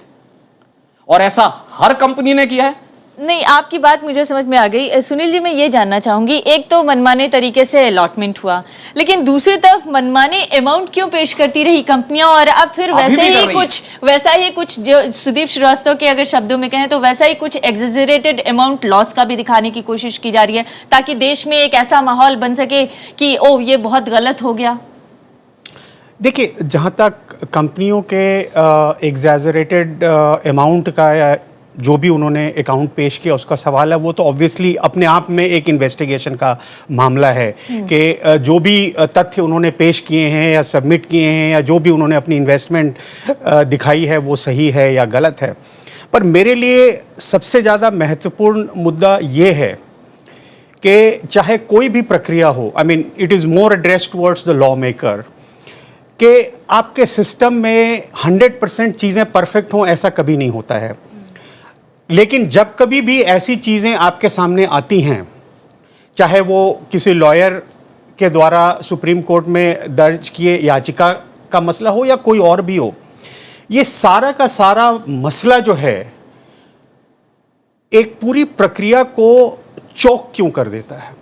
और ऐसा हर कंपनी ने किया है। नहीं, आपकी बात मुझे समझ में आ गई। सुनील जी, मैं ये जानना चाहूंगी, एक तो मनमाने तरीके से अलॉटमेंट हुआ, लेकिन दूसरी तरफ मनमाने अमाउंट क्यों पेश करती रही कंपनियां, और अब फिर वैसा ही कुछ जो सुदीप श्रीवास्तव के अगर शब्दों में कहें तो वैसा ही कुछ एग्जेजरेटेड अमाउंट लॉस का भी दिखाने की कोशिश की जा रही है, ताकि देश में एक ऐसा माहौल बन सके कि ओ ये बहुत गलत हो गया। देखिए, जहाँ तक कंपनियों के एग्जैजरेटेड अमाउंट का या जो भी उन्होंने अकाउंट पेश किया उसका सवाल है, वो तो ऑब्वियसली अपने आप में एक इन्वेस्टिगेशन का मामला है कि जो भी तथ्य उन्होंने पेश किए हैं या सबमिट किए हैं या जो भी उन्होंने अपनी इन्वेस्टमेंट दिखाई है वो सही है या गलत है। पर मेरे लिए सबसे ज़्यादा महत्वपूर्ण मुद्दा ये है कि चाहे कोई भी प्रक्रिया हो, I mean it is more addressed towards the law maker, कि आपके सिस्टम में 100% चीज़ें परफेक्ट हों, ऐसा कभी नहीं होता है। लेकिन जब कभी भी ऐसी चीज़ें आपके सामने आती हैं, चाहे वो किसी लॉयर के द्वारा सुप्रीम कोर्ट में दर्ज किए याचिका का मसला हो या कोई और भी हो, ये सारा का सारा मसला जो है एक पूरी प्रक्रिया को चौक क्यों कर देता है।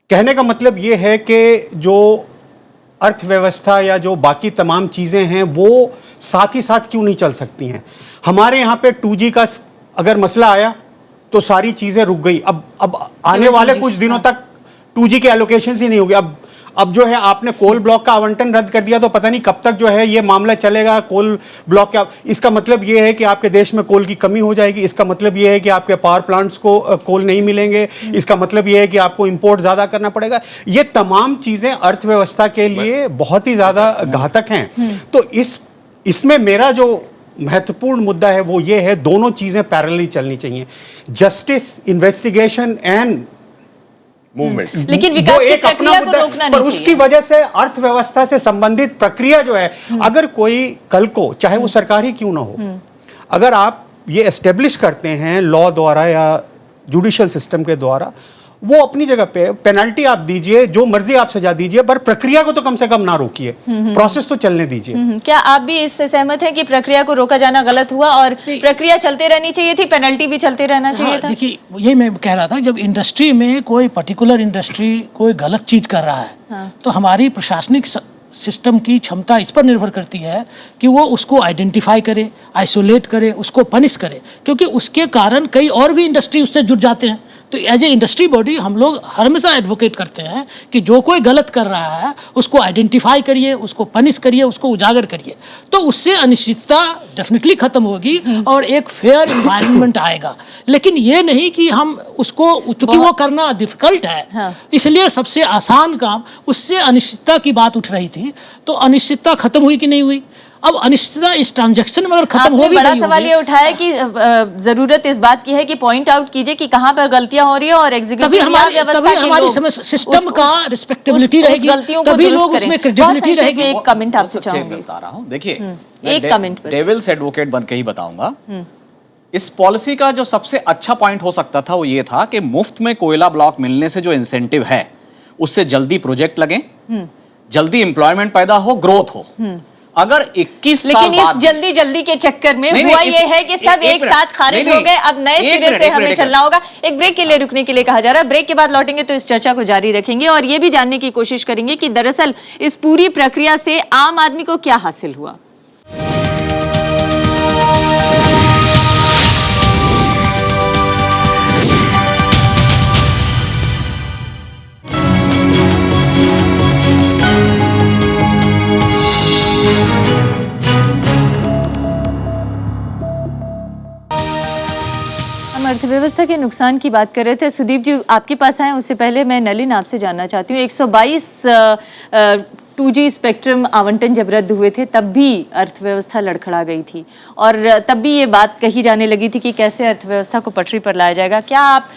कहने का मतलब ये है कि जो अर्थव्यवस्था या जो बाकी तमाम चीज़ें हैं वो साथ ही साथ क्यों नहीं चल सकती हैं। हमारे यहाँ पे 2G का अगर मसला आया तो सारी चीज़ें रुक गई। अब आने वाले कुछ दिनों तक 2G के एलोकेशन ही नहीं होगी। अब जो है आपने कोल ब्लॉक का आवंटन रद्द कर दिया तो पता नहीं कब तक जो है ये मामला चलेगा कोल ब्लॉक का। इसका मतलब ये है कि आपके देश में कोल की कमी हो जाएगी। इसका मतलब ये है कि आपके पावर प्लांट्स को कोल नहीं मिलेंगे। इसका मतलब ये है कि आपको इंपोर्ट ज़्यादा करना पड़ेगा। ये तमाम चीज़ें अर्थव्यवस्था के लिए बहुत ही ज़्यादा घातक हैं। तो इसमें मेरा जो महत्वपूर्ण मुद्दा है वो ये है, दोनों चीज़ें पैरेलली चलनी चाहिए, जस्टिस, इन्वेस्टिगेशन एंड मूवमेंट। लेकिन विकास की प्रक्रिया को रोकना नहीं चाहिए। उसकी वजह से अर्थव्यवस्था से संबंधित प्रक्रिया जो है, अगर कोई कल को, चाहे वो सरकारी क्यों ना हो, अगर आप ये एस्टेब्लिश करते हैं लॉ द्वारा या जुडिशियल सिस्टम के द्वारा, वो अपनी जगह पे पेनल्टी आप दीजिए, जो मर्जी आप सजा दीजिए, पर प्रक्रिया को तो कम से कम ना रोकिए, प्रोसेस तो चलने दीजिए। क्या आप भी इससे सहमत हैं कि प्रक्रिया को रोका जाना गलत हुआ और प्रक्रिया चलते रहनी चाहिए थी, पेनल्टी भी चलते रहना चाहिए था? देखिए, यही मैं कह रहा था, जब इंडस्ट्री में कोई पर्टिकुलर इंडस्ट्री कोई गलत चीज कर रहा है तो हमारी प्रशासनिक सिस्टम की क्षमता इस पर निर्भर करती है कि वो उसको आइडेंटिफाई करे, आइसोलेट करे, उसको पनिश करे, क्योंकि उसके कारण कई और भी इंडस्ट्री उससे जुड़ जाते हैं। तो एज ए इंडस्ट्री बॉडी हम लोग हमेशा एडवोकेट करते हैं कि जो कोई गलत कर रहा है उसको आइडेंटिफाई करिए, उसको पनिश करिए, उसको उजागर करिए, तो उससे अनिश्चितता डेफिनेटली खत्म होगी और एक फेयर एनवायरनमेंट आएगा। लेकिन ये नहीं कि हम उसको, चूंकि वो करना डिफिकल्ट है, इसलिए सबसे आसान काम, उससे अनिश्चितता की बात उठ रही थी, तो अनिश्चितता खत्म हुई कि नहीं हुई? अब अनिश्चितता इस ट्रांजैक्शन में अगर खत्म हो भी बड़ा सवाल ये उठाया कि जरूरत इस बात की है कि पॉइंट आउट कीजिए कि कहाँ पर गलतियां हो रही है और तभी हमारी सिस्टम का रिस्पेक्टेबिलिटी रहेगी, तभी लोग उसमें क्रेडिबिलिटी रहेगी। एक कमेंट आपसे चाहूंगी, बता रहा हूं। देखिए, एक कमेंट डेविल्स एडवोकेट बन के ही बताऊंगा। इस पॉलिसी का जो सबसे अच्छा पॉइंट हो सकता था वो ये था कि मुफ्त में कोयला ब्लॉक मिलने से जो इंसेंटिव है उससे जल्दी प्रोजेक्ट लगे, जल्दी एम्प्लॉयमेंट पैदा हो, ग्रोथ हो। अगर 21 साल लेकिन इस जल्दी के चक्कर में हुआ ये है कि सब एक साथ खारिज हो गए, अब नए सिरे से हमें चलना होगा। एक ब्रेक के लिए रुकने के लिए कहा जा रहा है। ब्रेक के बाद लौटेंगे तो इस चर्चा को जारी रखेंगे और ये भी जानने की कोशिश करेंगे कि दरअसल इस पूरी प्रक्रिया से आम आदमी को क्या हासिल हुआ। अर्थव्यवस्था के नुकसान की बात कर रहे थे। सुदीप जी आपके पास आए उससे पहले मैं नलिन आपसे जानना चाहती हूँ, 122 2G स्पेक्ट्रम आवंटन जब रद्द हुए थे तब भी अर्थव्यवस्था लड़खड़ा गई थी और तब भी ये बात कही जाने लगी थी कि कैसे अर्थव्यवस्था को पटरी पर लाया जाएगा। क्या आप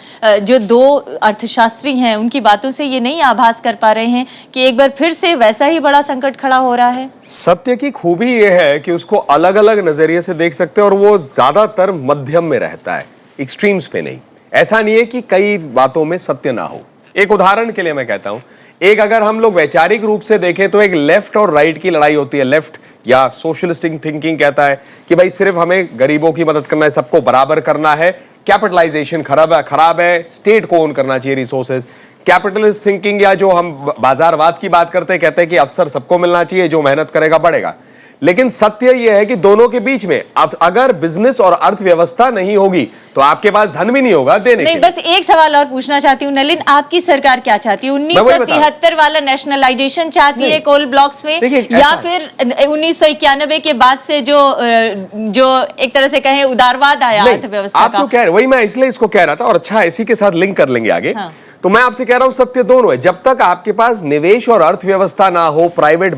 जो दो अर्थशास्त्री हैं उनकी बातों से ये नहीं आभास कर पा रहे हैं कि एक बार फिर से वैसा ही बड़ा संकट खड़ा हो रहा है? सत्य की खूबी यह है कि उसको अलग अलग नजरिए से देख सकते हैं और वो ज्यादातर मध्यम में रहता है, एक्सट्रीम्स पे नहीं। ऐसा नहीं है कि कई बातों में सत्य ना हो। एक उदाहरण के लिए मैं कहता हूं, एक अगर हम लोग वैचारिक रूप से देखें तो एक लेफ्ट और राइट की लड़ाई होती है। लेफ्ट या सोशलिस्टिक थिंकिंग कहता है कि भाई सिर्फ हमें गरीबों की मदद करना है, सबको बराबर करना है, कैपिटलाइजेशन खराब है, स्टेट को ओन करना चाहिए रिसोर्सेज। कैपिटलिस्ट थिंकिंग या जो हम बाजारवाद की बात करते हैं, कहते हैं कि अवसर सबको मिलना चाहिए, जो मेहनत करेगा बढ़ेगा। लेकिन सत्य यह है कि दोनों के बीच में अगर बिजनेस और अर्थव्यवस्था नहीं होगी तो आपके पास धन भी नहीं होगा देने के लिए। बस एक सवाल और पूछना चाहती हूँ नलिन, आपकी सरकार क्या चाहती है? 1973 वाला नेशनलाइजेशन चाहती है कोल ब्लॉक्स में, या फिर 1991 के बाद से जो एक तरह से कहें उदारवाद आया अर्थव्यवस्था आप जो कह रहे, वही मैं इसलिए इसको कह रहा था और अच्छा इसी के साथ लिंक कर लेंगे आगे। तो मैं आपसे कह रहा हूं सत्य दोनों है। जब तक आपके पास निवेश और अर्थव्यवस्था ना हो, प्राइवेट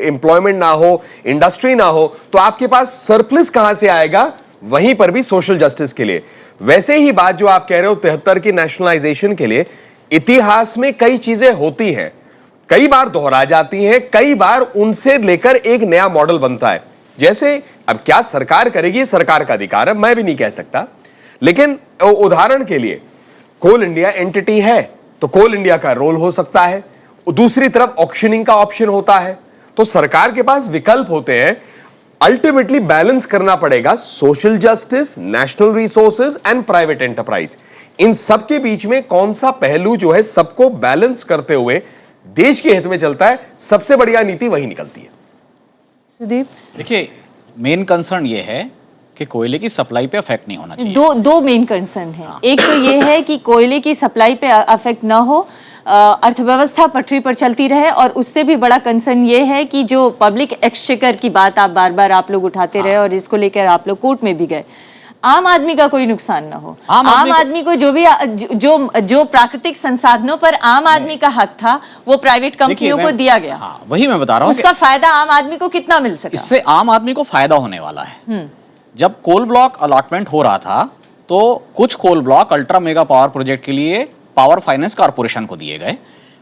एम्प्लॉयमेंट ना हो, इंडस्ट्री ना हो, तो आपके पास सरप्लस कहां से आएगा? वहीं पर भी सोशल जस्टिस के लिए। वैसे ही बात जो आप कह रहे हो 73 की नेशनलाइजेशन के लिए, इतिहास में कई चीजें होती हैं, कई बार दोहरा जाती हैं, कई बार उनसे लेकर एक नया मॉडल बनता है। जैसे अब क्या सरकार करेगी, सरकार का अधिकार है, मैं भी नहीं कह सकता। लेकिन उदाहरण के लिए कोल इंडिया एंटिटी है तो कोल इंडिया का रोल हो सकता है, दूसरी तरफ ऑक्शनिंग का ऑप्शन होता है। तो सरकार के पास विकल्प होते हैं। अल्टीमेटली बैलेंस करना पड़ेगा social justice, national resources and private enterprise. इन सब के बीच में कौन सा पहलू जो है सबको बैलेंस करते हुए देश के हित में चलता है, सबसे बढ़िया नीति वही निकलती है। सुदीप, देखिए मेन कंसर्न ये है कि कोयले की सप्लाई पे अफेक्ट नहीं होना चाहिए। दो मेन कंसर्न है। एक तो ये है कि कोयले की सप्लाई पे अफेक्ट ना हो, अर्थव्यवस्था पटरी पर चलती रहे, और उससे भी बड़ा कंसर्न ये है कि जो पब्लिक एक्सचेकर की बात आप बार-बार आप लोग उठाते रहे और इसको लेकर आप लोग कोर्ट में भी गए, आम आदमी का कोई नुकसान ना हो। आम आदमी को जो भी जो प्राकृतिक संसाधनों पर आम आदमी का हक था वो प्राइवेट कंपनियों को दिया गया। वही मैं बता रहा हूँ, उसका फायदा आम आदमी को कितना मिल सका? इससे आम आदमी को फायदा होने वाला है। जब कोल ब्लॉक अलॉटमेंट हो रहा था तो कुछ coal block ultra mega power project के लिए पावर फाइनेंस कॉर्पोरेशन को दिए गए,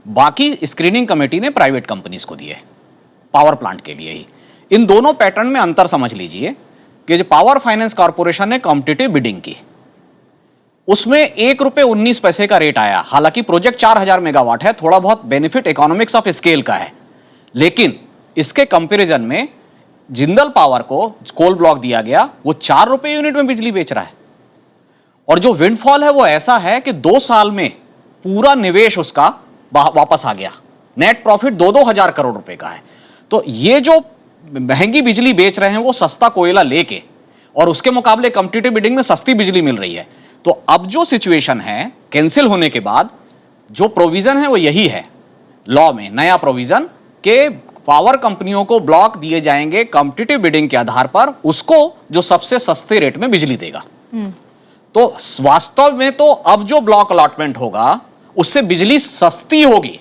बाकी स्क्रीनिंग कमेटी ने प्राइवेट कंपनीज को दिए पावर प्लांट के लिए ही। इन दोनों पैटर्न में अंतर समझ लीजिए कि जो पावर फाइनेंस कॉर्पोरेशन ने कॉम्पिटिटिव बिडिंग की, उसमें ₹1.19 का रेट आया। हालांकि प्रोजेक्ट 4000 मेगावाट है, थोड़ा बहुत बेनिफिट इकोनॉमिक्स ऑफ स्केल का है, लेकिन इसके कंपैरिजन में जिंदल पावर को कोल ब्लॉक दिया गया, वो ₹4 यूनिट में बिजली बेच रहा है। और जो विंडफॉल है वो ऐसा है कि 2 साल में पूरा निवेश उसका वापस आ गया। नेट प्रॉफिट 2-2 हजार करोड़ रुपए का है। तो ये जो महंगी बिजली बेच रहे हैं वो सस्ता कोयला लेके, और उसके मुकाबले कॉम्पिटिटिव बिडिंग में सस्ती बिजली मिल रही है। तो अब जो सिचुएशन है कैंसिल होने के बाद, जो प्रोविजन है वो यही है लॉ में, नया प्रोविजन के पावर कंपनियों को ब्लॉक दिए जाएंगे कॉम्पिटिटिव बिडिंग के आधार पर, उसको जो सबसे सस्ते रेट में बिजली देगा। तो वास्तव में तो अब जो ब्लॉक अलॉटमेंट होगा उससे बिजली सस्ती होगी।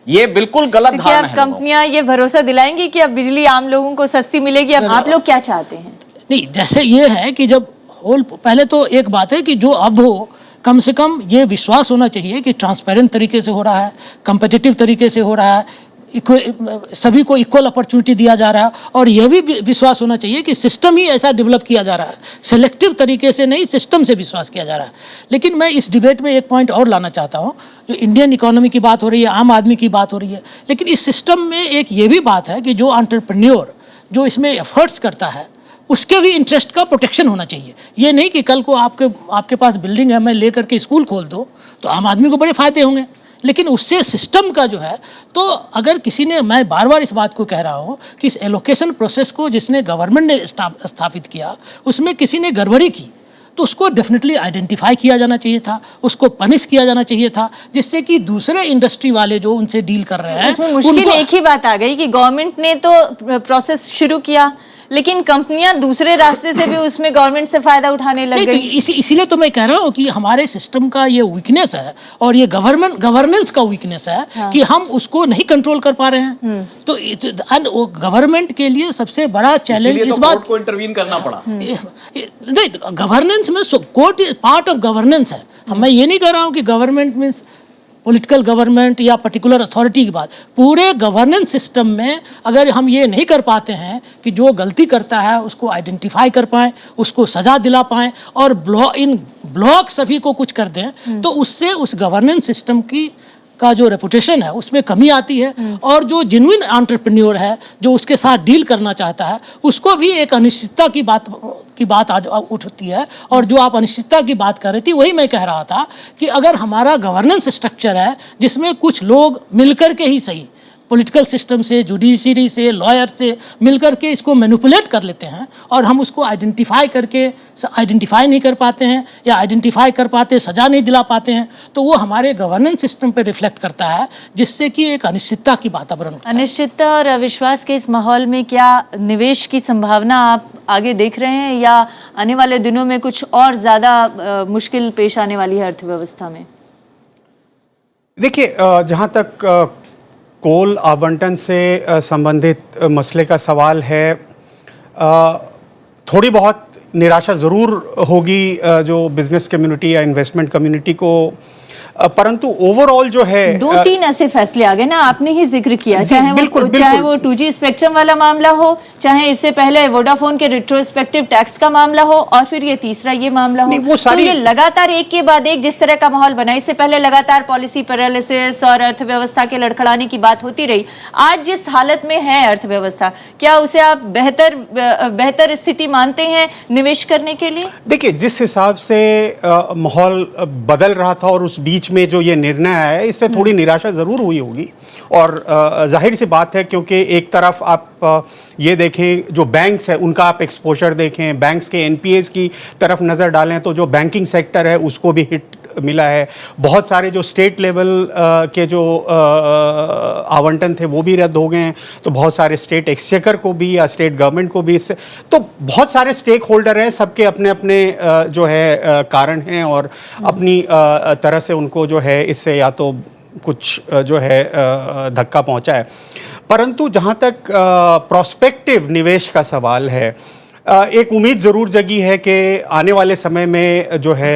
ये बिल्कुल गलत धारणा है। कंपनियां ये भरोसा दिलाएंगी कि अब बिजली आम लोगों को सस्ती मिलेगी। अब आप लोग क्या चाहते हैं? नहीं, जैसे ये है कि जब पहले तो एक बात है कि जो अब हो, कम से कम ये विश्वास होना चाहिए कि ट्रांसपेरेंट तरीके से हो रहा है, कंपेटिटिव तरीके से हो रहा है, सभी को इक्वल अपॉर्चुनिटी दिया जा रहा है, और यह भी विश्वास होना चाहिए कि सिस्टम ही ऐसा डेवलप किया जा रहा है, सेलेक्टिव तरीके से नहीं, सिस्टम से विश्वास किया जा रहा है। लेकिन मैं इस डिबेट में एक पॉइंट और लाना चाहता हूँ। जो इंडियन इकोनॉमी की बात हो रही है, आम आदमी की बात हो रही है, लेकिन इस सिस्टम में एक ये भी बात है कि जो एंटरप्रेन्योर जो इसमें एफर्ट्स करता है उसके भी इंटरेस्ट का प्रोटेक्शन होना चाहिए। ये नहीं कि कल को आपके पास बिल्डिंग है, मैं लेकर के स्कूल खोल दूँ तो आम आदमी को बड़े फायदे होंगे, लेकिन उससे सिस्टम का जो है, तो अगर किसी ने, मैं बार बार इस बात को कह रहा हूँ कि इस एलोकेशन प्रोसेस को जिसने गवर्नमेंट ने स्थापित किया उसमें किसी ने गड़बड़ी की, तो उसको डेफिनेटली आइडेंटिफाई किया जाना चाहिए था, उसको पनिश किया जाना चाहिए था, जिससे कि दूसरे इंडस्ट्री वाले जो उनसे डील कर रहे हैं, उसमें मुश्किल एक ही बात आ गई कि गवर्नमेंट ने तो प्रोसेस शुरू किया, लेकिन कंपनियां दूसरे रास्ते से भी उसमें गवर्नमेंट से फायदा उठाने लग नहीं, तो गई। इसीलिए तो मैं कह रहा हूँ कि हमारे सिस्टम का ये वीकनेस है और ये गवर्नेंस का वीकनेस है कि हम उसको नहीं कंट्रोल कर पा रहे हैं। तो गवर्नमेंट के लिए सबसे बड़ा चैलेंज इस बात को इंटरवीन करना पड़ा। नहीं, गवर्नेंस में court is part of governance है। मैं ये नहीं कह रहा हूँ कि गवर्नमेंट मीन्स पॉलिटिकल गवर्नमेंट या पर्टिकुलर अथॉरिटी की बात। पूरे गवर्नेंस सिस्टम में अगर हम ये नहीं कर पाते हैं कि जो गलती करता है उसको आइडेंटिफाई कर पाएं, उसको सजा दिला पाएं और ब्लॉक सभी को कुछ कर दें, तो उससे उस गवर्नेंस सिस्टम का जो रेपुटेशन है उसमें कमी आती है। और जो जेन्युइन एंटरप्रेन्योर है, जो उसके साथ डील करना चाहता है, उसको भी एक अनिश्चितता की बात आज उठती है। और जो आप अनिश्चितता की बात कर रही थी, वही मैं कह रहा था कि अगर हमारा गवर्नेंस स्ट्रक्चर है जिसमें कुछ लोग मिलकर के ही सही, पॉलिटिकल सिस्टम से, जुडिशरी से, लॉयर से मिलकर के इसको मैनिपुलेट कर लेते हैं और हम उसको आइडेंटिफाई नहीं कर पाते हैं या आइडेंटिफाई कर पाते सजा नहीं दिला पाते हैं, तो वो हमारे गवर्नेंस सिस्टम पे रिफ्लेक्ट करता है, जिससे कि एक अनिश्चितता की वातावरण होता है। अनिश्चितता और अविश्वास के इस माहौल में क्या निवेश की संभावना आप आगे देख रहे हैं या आने वाले दिनों में कुछ और ज्यादा मुश्किल पेश आने वाली है अर्थव्यवस्था में? देखिए, जहाँ तक कोल आवंटन से संबंधित मसले का सवाल है, थोड़ी बहुत निराशा ज़रूर होगी जो बिजनेस कम्युनिटी या इन्वेस्टमेंट कम्युनिटी को, परंतु ओवरऑल जो है 2-3 ऐसे फैसले आ गए ना, आपने ही जिक्र किया, चाहे वो 2G स्पेक्ट्रम वाला मामला हो, चाहे इससे पहले वोडाफोन के रिट्रोस्पेक्टिव टैक्स का मामला हो, और फिर ये तीसरा ये मामला हो। तो ये लगातार एक के बाद एक जिस तरह का माहौल बना, इससे पहले लगातार पॉलिसी पैरालिसिस और अर्थव्यवस्था के लड़खड़ाने की बात होती रही। आज जिस हालत में है अर्थव्यवस्था, क्या उसे आप बेहतर स्थिति मानते हैं निवेश करने के लिए? देखिए, जिस हिसाब से माहौल बदल रहा था और उस बीच में जो ये निर्णय आया है, इससे थोड़ी निराशा जरूर हुई होगी। और जाहिर सी बात है, क्योंकि एक तरफ आप ये देखें, जो बैंक्स है उनका आप एक्सपोजर देखें, बैंक्स के एनपीएस की तरफ नज़र डालें तो जो बैंकिंग सेक्टर है उसको भी हिट मिला है। बहुत सारे जो स्टेट लेवल के जो आवंटन थे वो भी रद्द हो गए हैं, तो बहुत सारे स्टेट एक्सचेकर को भी या स्टेट गवर्नमेंट को भी इससे, तो बहुत सारे स्टेक होल्डर हैं, सबके अपने अपने जो है कारण हैं और अपनी तरह से उनको जो है इससे या तो कुछ जो है धक्का पहुंचा है। परंतु जहां तक प्रोस्पेक्टिव निवेश का सवाल है, एक उम्मीद ज़रूर जगी है कि आने वाले समय में जो है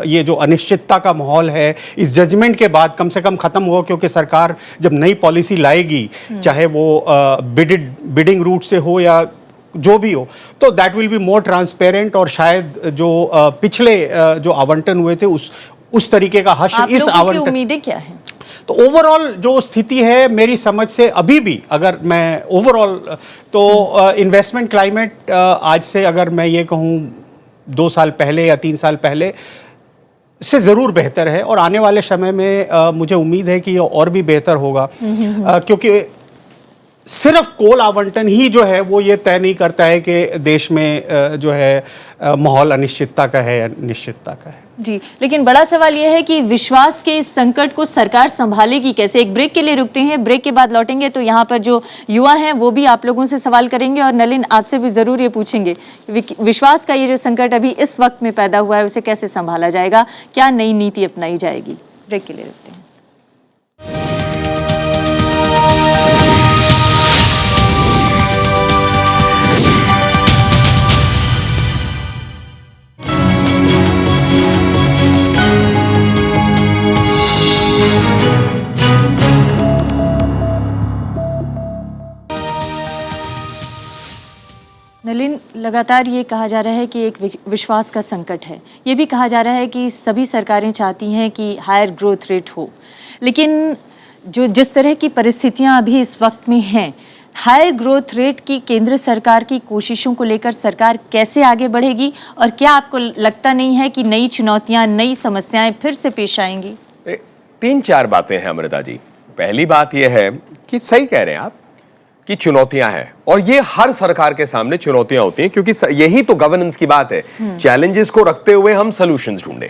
ये जो अनिश्चितता का माहौल है इस जजमेंट के बाद कम से कम ख़त्म होगा, क्योंकि सरकार जब नई पॉलिसी लाएगी, चाहे वो बिडिंग रूट से हो या जो भी हो, तो that will be more transparent और शायद जो पिछले जो आवंटन हुए थे उस तरीके का हश्र इस आवंटन। उम्मीदें क्या हैं? तो ओवरऑल जो स्थिति है मेरी समझ से अभी भी, अगर मैं ओवरऑल तो इन्वेस्टमेंट क्लाइमेट आज से अगर मैं ये कहूँ 2 साल पहले या 3 साल पहले से ज़रूर बेहतर है, और आने वाले समय में मुझे उम्मीद है कि ये और भी बेहतर होगा, क्योंकि सिर्फ कोल आवंटन ही जो है वो ये तय नहीं करता है कि देश में जो है माहौल अनिश्चितता का है या निश्चितता का है। जी, लेकिन बड़ा सवाल यह है कि विश्वास के इस संकट को सरकार संभालेगी कैसे? एक ब्रेक के लिए रुकते हैं, ब्रेक के बाद लौटेंगे तो यहाँ पर जो युवा हैं वो भी आप लोगों से सवाल करेंगे, और नलिन आपसे भी जरूर ये पूछेंगे विश्वास का ये जो संकट अभी इस वक्त में पैदा हुआ है उसे कैसे संभाला जाएगा, क्या नई नीति अपनाई जाएगी? ब्रेक के लिए रुकते हैं। नलिन, लगातार ये कहा जा रहा है कि एक विश्वास का संकट है, ये भी कहा जा रहा है कि सभी सरकारें चाहती हैं कि हायर ग्रोथ रेट हो, लेकिन जो जिस तरह की परिस्थितियां अभी इस वक्त में हैं, हायर ग्रोथ रेट की केंद्र सरकार की कोशिशों को लेकर सरकार कैसे आगे बढ़ेगी, और क्या आपको लगता नहीं है कि नई चुनौतियां, नई समस्याएं फिर से पेश आएंगी? 3-4 बातें हैं अमृता जी। पहली बात यह है कि सही कह रहे हैं आप कि चुनौतियां हैं, और ये हर सरकार के सामने चुनौतियां होती हैं, क्योंकि यही तो गवर्नेंस की बात है, चैलेंजेस को रखते हुए हम सॉल्यूशंस ढूंढें।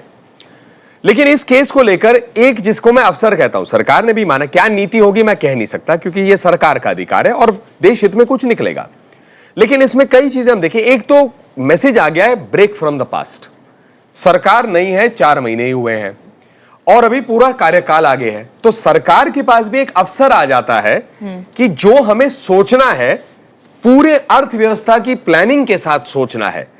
लेकिन इस केस को लेकर एक, जिसको मैं अवसर कहता हूं, सरकार ने भी माना, क्या नीति होगी मैं कह नहीं सकता क्योंकि ये सरकार का अधिकार है और देश हित में कुछ निकलेगा, लेकिन इसमें कई चीजें हम देखें। एक तो मैसेज आ गया है ब्रेक फ्रॉम द पास्ट। सरकार नहीं है, 4 महीने ही हुए हैं और अभी पूरा कार्यकाल आगे है, तो सरकार के पास भी एक अवसर आ जाता है कि जो हमें सोचना है पूरे अर्थव्यवस्था की प्लानिंग के साथ सोचना है।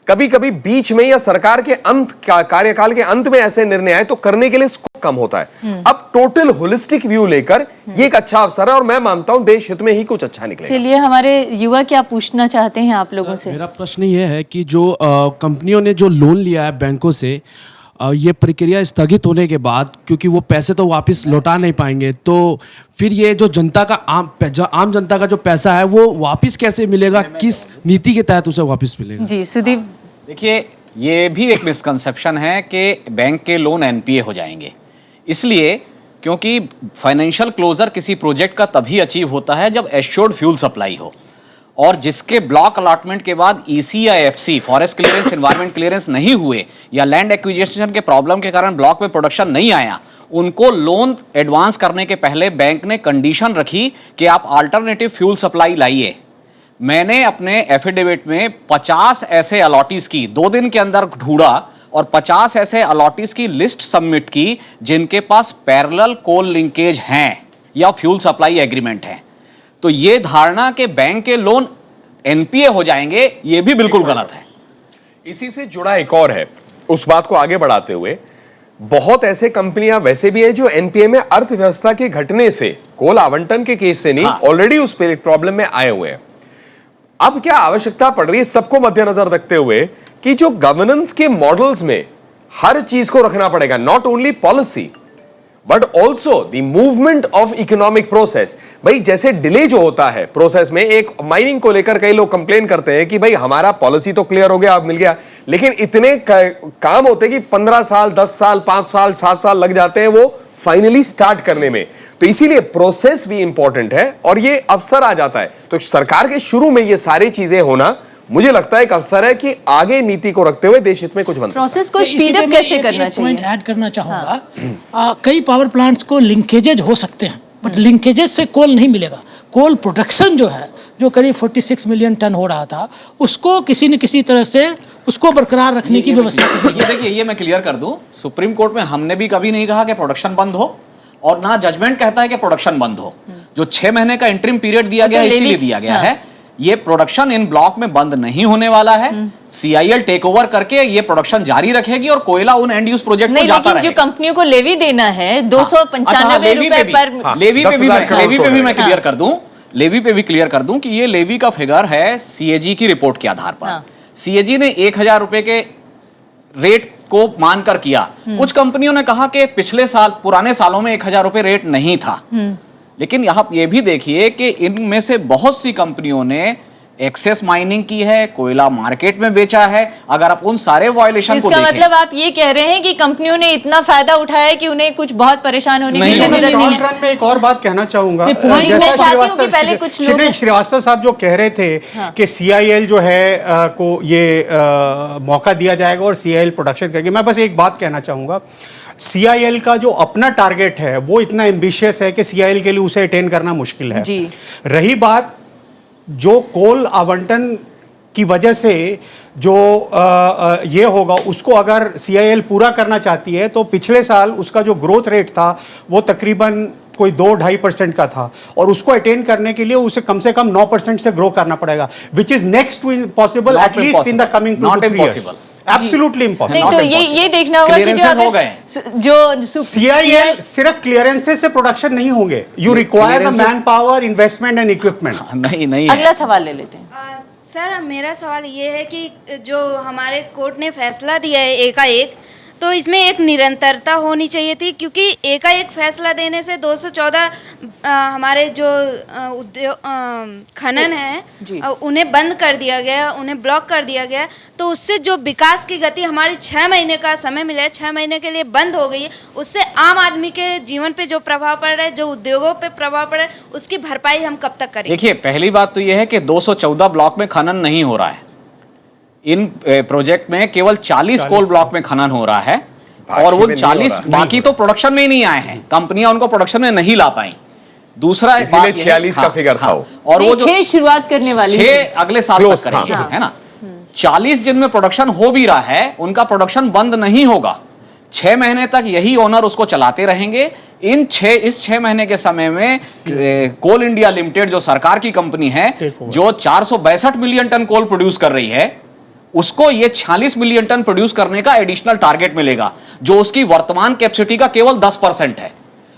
कभी कभी बीच में या सरकार के अंत कार्यकाल के अंत में ऐसे निर्णय आए तो करने के लिए स्कोप कम होता है। अब टोटल होलिस्टिक व्यू लेकर ये एक अच्छा अवसर है और मैं मानता हूं देश हित में ही कुछ अच्छा निकलेगा। चलिए, हमारे युवा क्या पूछना चाहते हैं आप लोगों से? मेरा प्रश्न ये है कि जो कंपनियों ने जो लोन लिया है बैंकों से, ये प्रक्रिया स्थगित होने के बाद, क्योंकि वो पैसे तो वापस लौटा नहीं पाएंगे, तो फिर ये जो जनता का आम जनता का जो पैसा है वो वापस कैसे मिलेगा, किस नीति के तहत उसे वापस मिलेगा? जी सुदीप। देखिए, ये भी एक मिसकंसेप्शन है कि बैंक के लोन एनपीए हो जाएंगे। इसलिए क्योंकि फाइनेंशियल क्लोजर किसी प्रोजेक्ट का तभी अचीव होता है जब एश्योर्ड फ्यूल सप्लाई हो, और जिसके ब्लॉक अलॉटमेंट के बाद ईसी या FC forest clearance, environment clearance नहीं हुए या लैंड एक्विजिशन के प्रॉब्लम के कारण ब्लॉक में प्रोडक्शन नहीं आया, उनको लोन एडवांस करने के पहले बैंक ने कंडीशन रखी कि आप अल्टरनेटिव फ्यूल सप्लाई लाइए। मैंने अपने एफिडेविट में 50 ऐसे अलॉटीज की 2 दिन के अंदर ढूंढा और 50 ऐसे अलॉटीज की लिस्ट सबमिट की जिनके पास पैरेलल कोल लिंकेज हैं या फ्यूल सप्लाई एग्रीमेंट है। तो ये धारणा कि बैंक के लोन एनपीए हो जाएंगे, ये भी बिल्कुल गलत है। इसी से जुड़ा एक और है, उस बात को आगे बढ़ाते हुए, बहुत ऐसे कंपनियां वैसे भी हैं जो एनपीए में अर्थव्यवस्था के घटने से, कोल आवंटन के केस से नहीं, ऑलरेडी उस प्रॉब्लम में आए हुए हैं। अब क्या आवश्यकता पड़ रही है सबको मद्देनजर रखते हुए कि जो गवर्नेंस के मॉडल्स में हर चीज को रखना पड़ेगा, not only policy but also the movement of economic process. भाई जैसे डिले जो होता है प्रोसेस में, एक माइनिंग को लेकर कई लोग कंप्लेन करते हैं कि भाई हमारा पॉलिसी तो क्लियर हो गया, अब मिल गया, लेकिन इतने काम होते हैं कि 15 साल, 10 साल, 5 साल, 7 साल लग जाते हैं वो फाइनली स्टार्ट करने में। तो इसीलिए प्रोसेस भी इंपॉर्टेंट है और ये अवसर आ जाता है। तो सरकार के शुरू में ये सारी चीजें होना मुझे लगता है एक अवसर है कि आगे नीति को रखते हुए देश हित में कुछ बन प्रोसेस को स्पीड अप कैसे करना चाहिए। ऐड करना चाहूंगा, कई पावर प्लांट्स को लिंकेजेज हो सकते हैं बट लिंकेजेस से कोल नहीं मिलेगा। कोल प्रोडक्शन जो है, जो करीब 46 मिलियन टन हो रहा था, उसको किसी न किसी तरह से उसको बरकरार रखने की व्यवस्था की ये देखिए, ये मैं क्लियर कर दूं, सुप्रीम कोर्ट में हमने भी कभी नहीं कहा कि प्रोडक्शन बंद हो और ना जजमेंट कहता है कि प्रोडक्शन बंद हो। जो 6 महीने का इंटरिम पीरियड दिया गया है इसीलिए दिया गया है। ये प्रोडक्शन इन ब्लॉक में बंद नहीं होने वाला है। सीआईएल टेक ओवर करके ये प्रोडक्शन जारी रखेगी और कोयला उन एंड यूज प्रोजेक्ट को जाता रहेगा। जो कंपनियों को लेवी देना है 295 रुपए पर, लेवी पे भी मैं क्लियर कर दूं, लेवी पे भी क्लियर कर दूं कि ये लेवी का फिगर है सीएजी की रिपोर्ट के आधार पर। सीएजी ने 1000 रुपए के रेट को मानकर किया। कुछ कंपनियों ने कहा कि पिछले साल, पुराने सालों में 1000 रुपए रेट नहीं था, लेकिन यहां ये भी देखिए कि इनमें से बहुत सी कंपनियों ने एक्सेस माइनिंग की है, कोयला मार्केट में बेचा है। अगर आप उन सारे वायलेशन को देखें, मतलब आप ये कह रहे हैं कि कंपनियों ने इतना फायदा उठाया कि उन्हें कुछ बहुत परेशान होने की जरूरत नहीं है। मैं एक और बात कहना चाहूंगा, श्रीवास्तव साहब जो कह रहे थे कि सीआईएल जो है को ये मौका दिया जाएगा और सीआईएल प्रोडक्शन करेगी। मैं बस एक बात कहना चाहूंगा, सीआईएल का जो अपना टारगेट है वो इतना एम्बिशियस है कि सीआईएल के लिए उसे अटेन करना मुश्किल है। रही बात जो कोल आवंटन की वजह से जो ये होगा, उसको अगर सीआईएल पूरा करना चाहती है तो पिछले साल उसका जो ग्रोथ रेट था वो तकरीबन कोई 2-2.5% का था और उसको अटेन करने के लिए उसे कम से कम 9% से ग्रो करना पड़ेगा, which is next to impossible at least in the coming 2 to 3 years। Absolutely impossible। नहीं, तो ये देखना होगा कि जो सीआईएल सिर्फ क्लियरेंसेस से प्रोडक्शन नहीं होंगे, you require the man power, investment and equipment. नहीं अगला सवाल ले लेते हैं। सर, मेरा सवाल ये है कि जो हमारे कोर्ट ने फैसला दिया है एकाएक, तो इसमें एक निरंतरता होनी चाहिए थी, क्योंकि एकाएक फैसला देने से 214 हमारे जो खनन है उन्हें बंद कर दिया गया, उन्हें ब्लॉक कर दिया गया। तो उससे जो विकास की गति हमारी 6 महीने का समय मिला है, 6 महीने के लिए बंद हो गई है, उससे आम आदमी के जीवन पे जो प्रभाव पड़ रहा है, जो उद्योगों पे प्रभाव पड़ रहा है, उसकी भरपाई हम कब तक करेंगे? देखिए, पहली बात तो यह है कि 214 ब्लॉक में खनन नहीं हो रहा है। इन प्रोजेक्ट में केवल 40 कोल ब्लॉक में खनन हो रहा है और वो 40 बाकी तो प्रोडक्शन में ही नहीं आए हैं। कंपनियां उनको प्रोडक्शन में नहीं ला पाई। दूसरा इसीलिए 46 का फिगर था वो। और वो जो 6 शुरुआत करने वाली 6 अगले साल Close, तक करेंगे, हाँ। है ना। 40 जिनमें प्रोडक्शन हो भी रहा है उनका प्रोडक्शन बंद नहीं होगा, 6 महीने तक यही ओनर उसको चलाते रहेंगे। इस 6 महीने के समय में कोल इंडिया लिमिटेड जो सरकार की कंपनी है, जो 462 मिलियन टन कोल प्रोड्यूस कर रही है, उसको ये 46 मिलियन टन प्रोड्यूस करने का एडिशनल टारगेट मिलेगा, जो उसकी वर्तमान कैपेसिटी का केवल 10% है।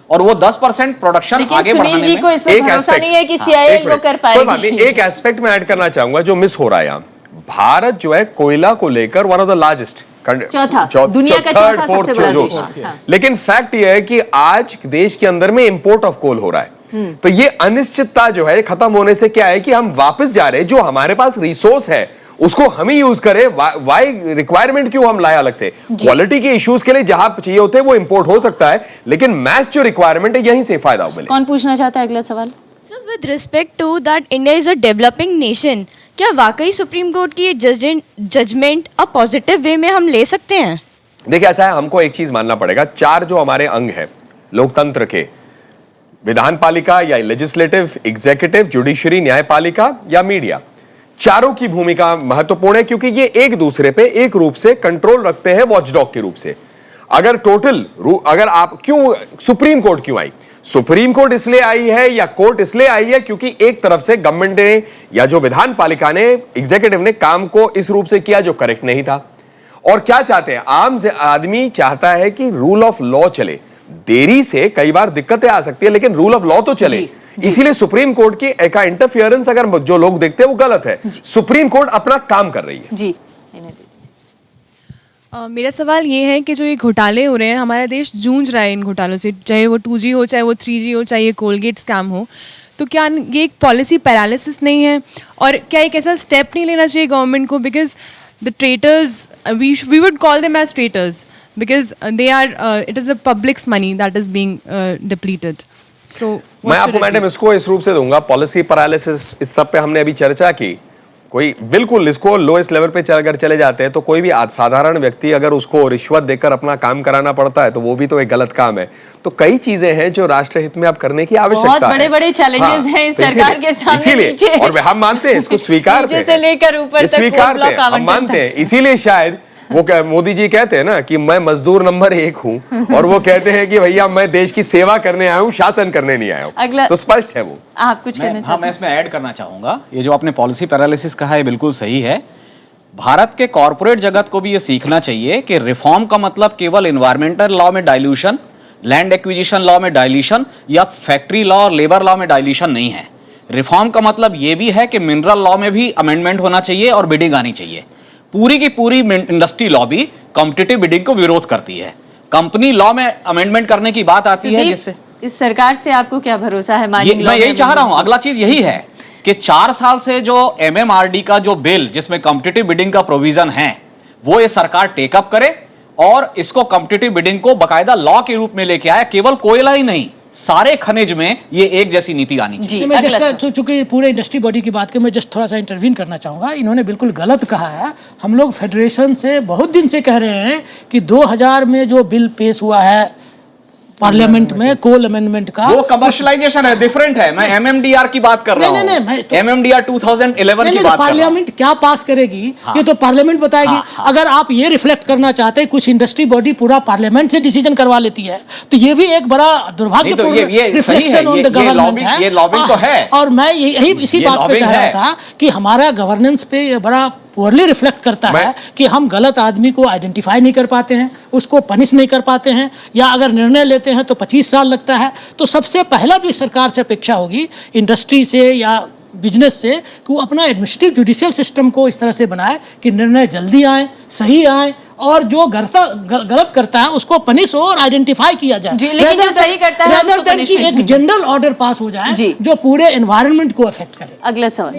और वो 10% प्रोडक्शन आगे बढ़ाने सुनील जी को इसमें भरोसा नहीं है कि सीआईएल वो कर पाएगी। एक एस्पेक्ट में ऐड करना चाहूंगा जो मिस हो रहा है यहाँ। भारत जो है कोयला को लेकर वन ऑफ द लार्जेस्ट, दुनिया का चौथा सबसे बड़ा देश। हाँ। लेकिन फैक्ट यह है कि आज देश के अंदर में इंपोर्ट ऑफ कोल हो रहा है। तो ये अनिश्चितता जो है खत्म होने से क्या है कि हम वापस जा रहे हैं, जो हमारे पास रिसोर्स है उसको हम ही यूज करें। वाई रिक्वायरमेंट क्यों हम लाए अलग से? क्वालिटी के इश्यूज के लिए जहां चाहिए होते हैं वो इंपोर्ट हो सकता है, लेकिन मैच जो रिक्वायरमेंट है यहीं से फायदा मिले। कौन पूछना चाहता है अगला सवाल? So with respect to that India is a developing nation, क्या वाकई सुप्रीम कोर्ट की जजमेंट अ पॉजिटिव वे में हम ले सकते हैं? देखिए ऐसा है, हमको एक चीज मानना पड़ेगा, 4 जो हमारे अंग है लोकतंत्र के, विधान पालिका या लेजिस्लेटिव, एग्जीक्यूटिव, जुडिशरी, न्यायपालिका या मीडिया, चारों की भूमिका महत्वपूर्ण है क्योंकि ये एक दूसरे पे एक रूप से कंट्रोल रखते हैं, वॉचडॉग के रूप से। अगर आप क्यों सुप्रीम कोर्ट क्यों आई? सुप्रीम कोर्ट इसलिए आई है या कोर्ट इसलिए आई है क्योंकि एक तरफ से गवर्नमेंट ने या जो विधान पालिका ने, एग्जीक्यूटिव ने काम को इस रूप से किया जो करेक्ट नहीं था। और क्या चाहते हैं आम आदमी? चाहता है कि रूल ऑफ लॉ चले। देरी से कई बार दिक्कतें आ सकती है लेकिन रूल ऑफ लॉ तो चले। इसीलिए सुप्रीम कोर्ट की एक इंटरफियरेंस अगर जो लोग देखते हैं वो गलत है। सुप्रीम कोर्ट अपना काम कर रही है। जी मेरा सवाल ये है कि जो ये घोटाले हो रहे हैं, हमारा देश जूझ रहा है इन घोटालों से, चाहे वो 2G हो, चाहे वो 3G हो, चाहे ये कोलगेट स्कैम हो, तो क्या ये एक पॉलिसी पैरालिसिस नहीं है? और क्या एक ऐसा स्टेप नहीं लेना चाहिए गवर्नमेंट को? Because the traitors, we would call them as traitors because they are, it is the public's money that is being depleted. So मैं आपको मैडम इसको इस रूप से दूंगा, पॉलिसी पैरालिसिस इस सब पे हमने अभी चर्चा की। कोई बिल्कुल इसको लोएस्ट लेवल पे अगर चले जाते हैं तो कोई भी साधारण व्यक्ति अगर उसको रिश्वत देकर अपना काम कराना पड़ता है तो वो भी तो एक गलत काम है। तो कई चीजें हैं जो राष्ट्र हित में आप करने की आवश्यकता है। बहुत बड़े-बड़े चैलेंजेस हैं इस सरकार के सामने। नीचे और हम मानते हैं इसको, स्वीकारते हैं, नीचे से लेकर ऊपर तक ब्लॉक हम मानते हैं। इसीलिए शायद वो मोदी जी कहते हैं ना कि मैं मजदूर नंबर 1 हूं और वो कहते हैं कि भैया मैं देश की सेवा करने आया हूं, शासन करने नहीं आया हूं। तो स्पष्ट है वो। आप कुछ कहना चाहते हैं? मैं इसमें ऐड करना चाहूंगा, ये जो आपने पॉलिसी पैरालिसिस कहा है बिल्कुल सही है। भारत के कॉर्पोरेट जगत को भी ये सीखना चाहिए कि रिफॉर्म का मतलब केवल एनवायरमेंटल लॉ में डाइल्यूशन, लैंड एक्विजिशन लॉ में डाइल्यूशन या फैक्ट्री लॉ और लेबर लॉ में डाइल्यूशन नहीं है। रिफॉर्म का मतलब ये भी है कि मिनरल लॉ में भी अमेंडमेंट होना चाहिए और बिडिंग आनी चाहिए। पूरी की पूरी इंडस्ट्री लॉ भी कॉम्पिटिटिव बिडिंग को विरोध करती है। कंपनी लॉ में अमेंडमेंट करने की बात आती है, जिससे इस सरकार से आपको क्या भरोसा है? मैं यही चाह रहा हूं, अगला चीज यही है कि 4 साल से जो MMRD का जो बिल जिसमें कॉम्पिटिटिव बिडिंग का प्रोविजन है वो ये सरकार टेकअप करे और इसको कॉम्पिटिटिव बिडिंग को बाकायदा लॉ के रूप में लेके आए। केवल कोयला ही नहीं, सारे खनिज में ये एक जैसी नीति आनी चाहिए। मैं जस्ट चूंकि पूरे इंडस्ट्री बॉडी की बात की, मैं जस्ट थोड़ा सा इंटरवीन करना चाहूँगा। इन्होंने बिल्कुल गलत कहा है। हम लोग फेडरेशन से बहुत दिन से कह रहे हैं कि 2000 में जो बिल पेश हुआ है पार्लियामेंट में कोल अमेंडमेंट का, वो कमर्शलाइजेशन है, डिफरेंट है। मैं MMDR की बात कर रहा हूं। नहीं, MMDR 2011 की बात पार्लियामेंट क्या पास करेगी ये तो पार्लियामेंट बताएगी। अगर आप ये रिफ्लेक्ट करना चाहते हैं, कुछ इंडस्ट्री बॉडी पूरा पार्लियामेंट से डिसीजन करवा लेती है, तो ये भी एक बड़ा दुर्भाग्यपूर्ण रिफ्लेक्शन ऑन द गवर्नमेंट है। ये लॉबिंग तो है। और मैं यही इसी बात पे कह रहा था कि हमारा गवर्नेंस पे ये बड़ा पुअरली रिफ्लेक्ट करता है कि हम गलत आदमी को आइडेंटिफाई नहीं कर पाते हैं, उसको पनिश नहीं कर पाते हैं, या अगर निर्णय लेते हैं तो 25 साल लगता है। तो सबसे पहला जो इस सरकार से अपेक्षा होगी इंडस्ट्री से या बिजनेस से कि वो अपना एडमिनिस्ट्रेटिव जुडिशियल सिस्टम को इस तरह से बनाए कि निर्णय जल्दी आए, सही आए, और जो गलत करता है उसको पनिश हो और आइडेंटिफाई किया जाए। लेकिन जो सही करता है कि एक जनरल ऑर्डर पास हो जाए जो पूरे एनवायरनमेंट को अफेक्ट करे। अगला सवाल।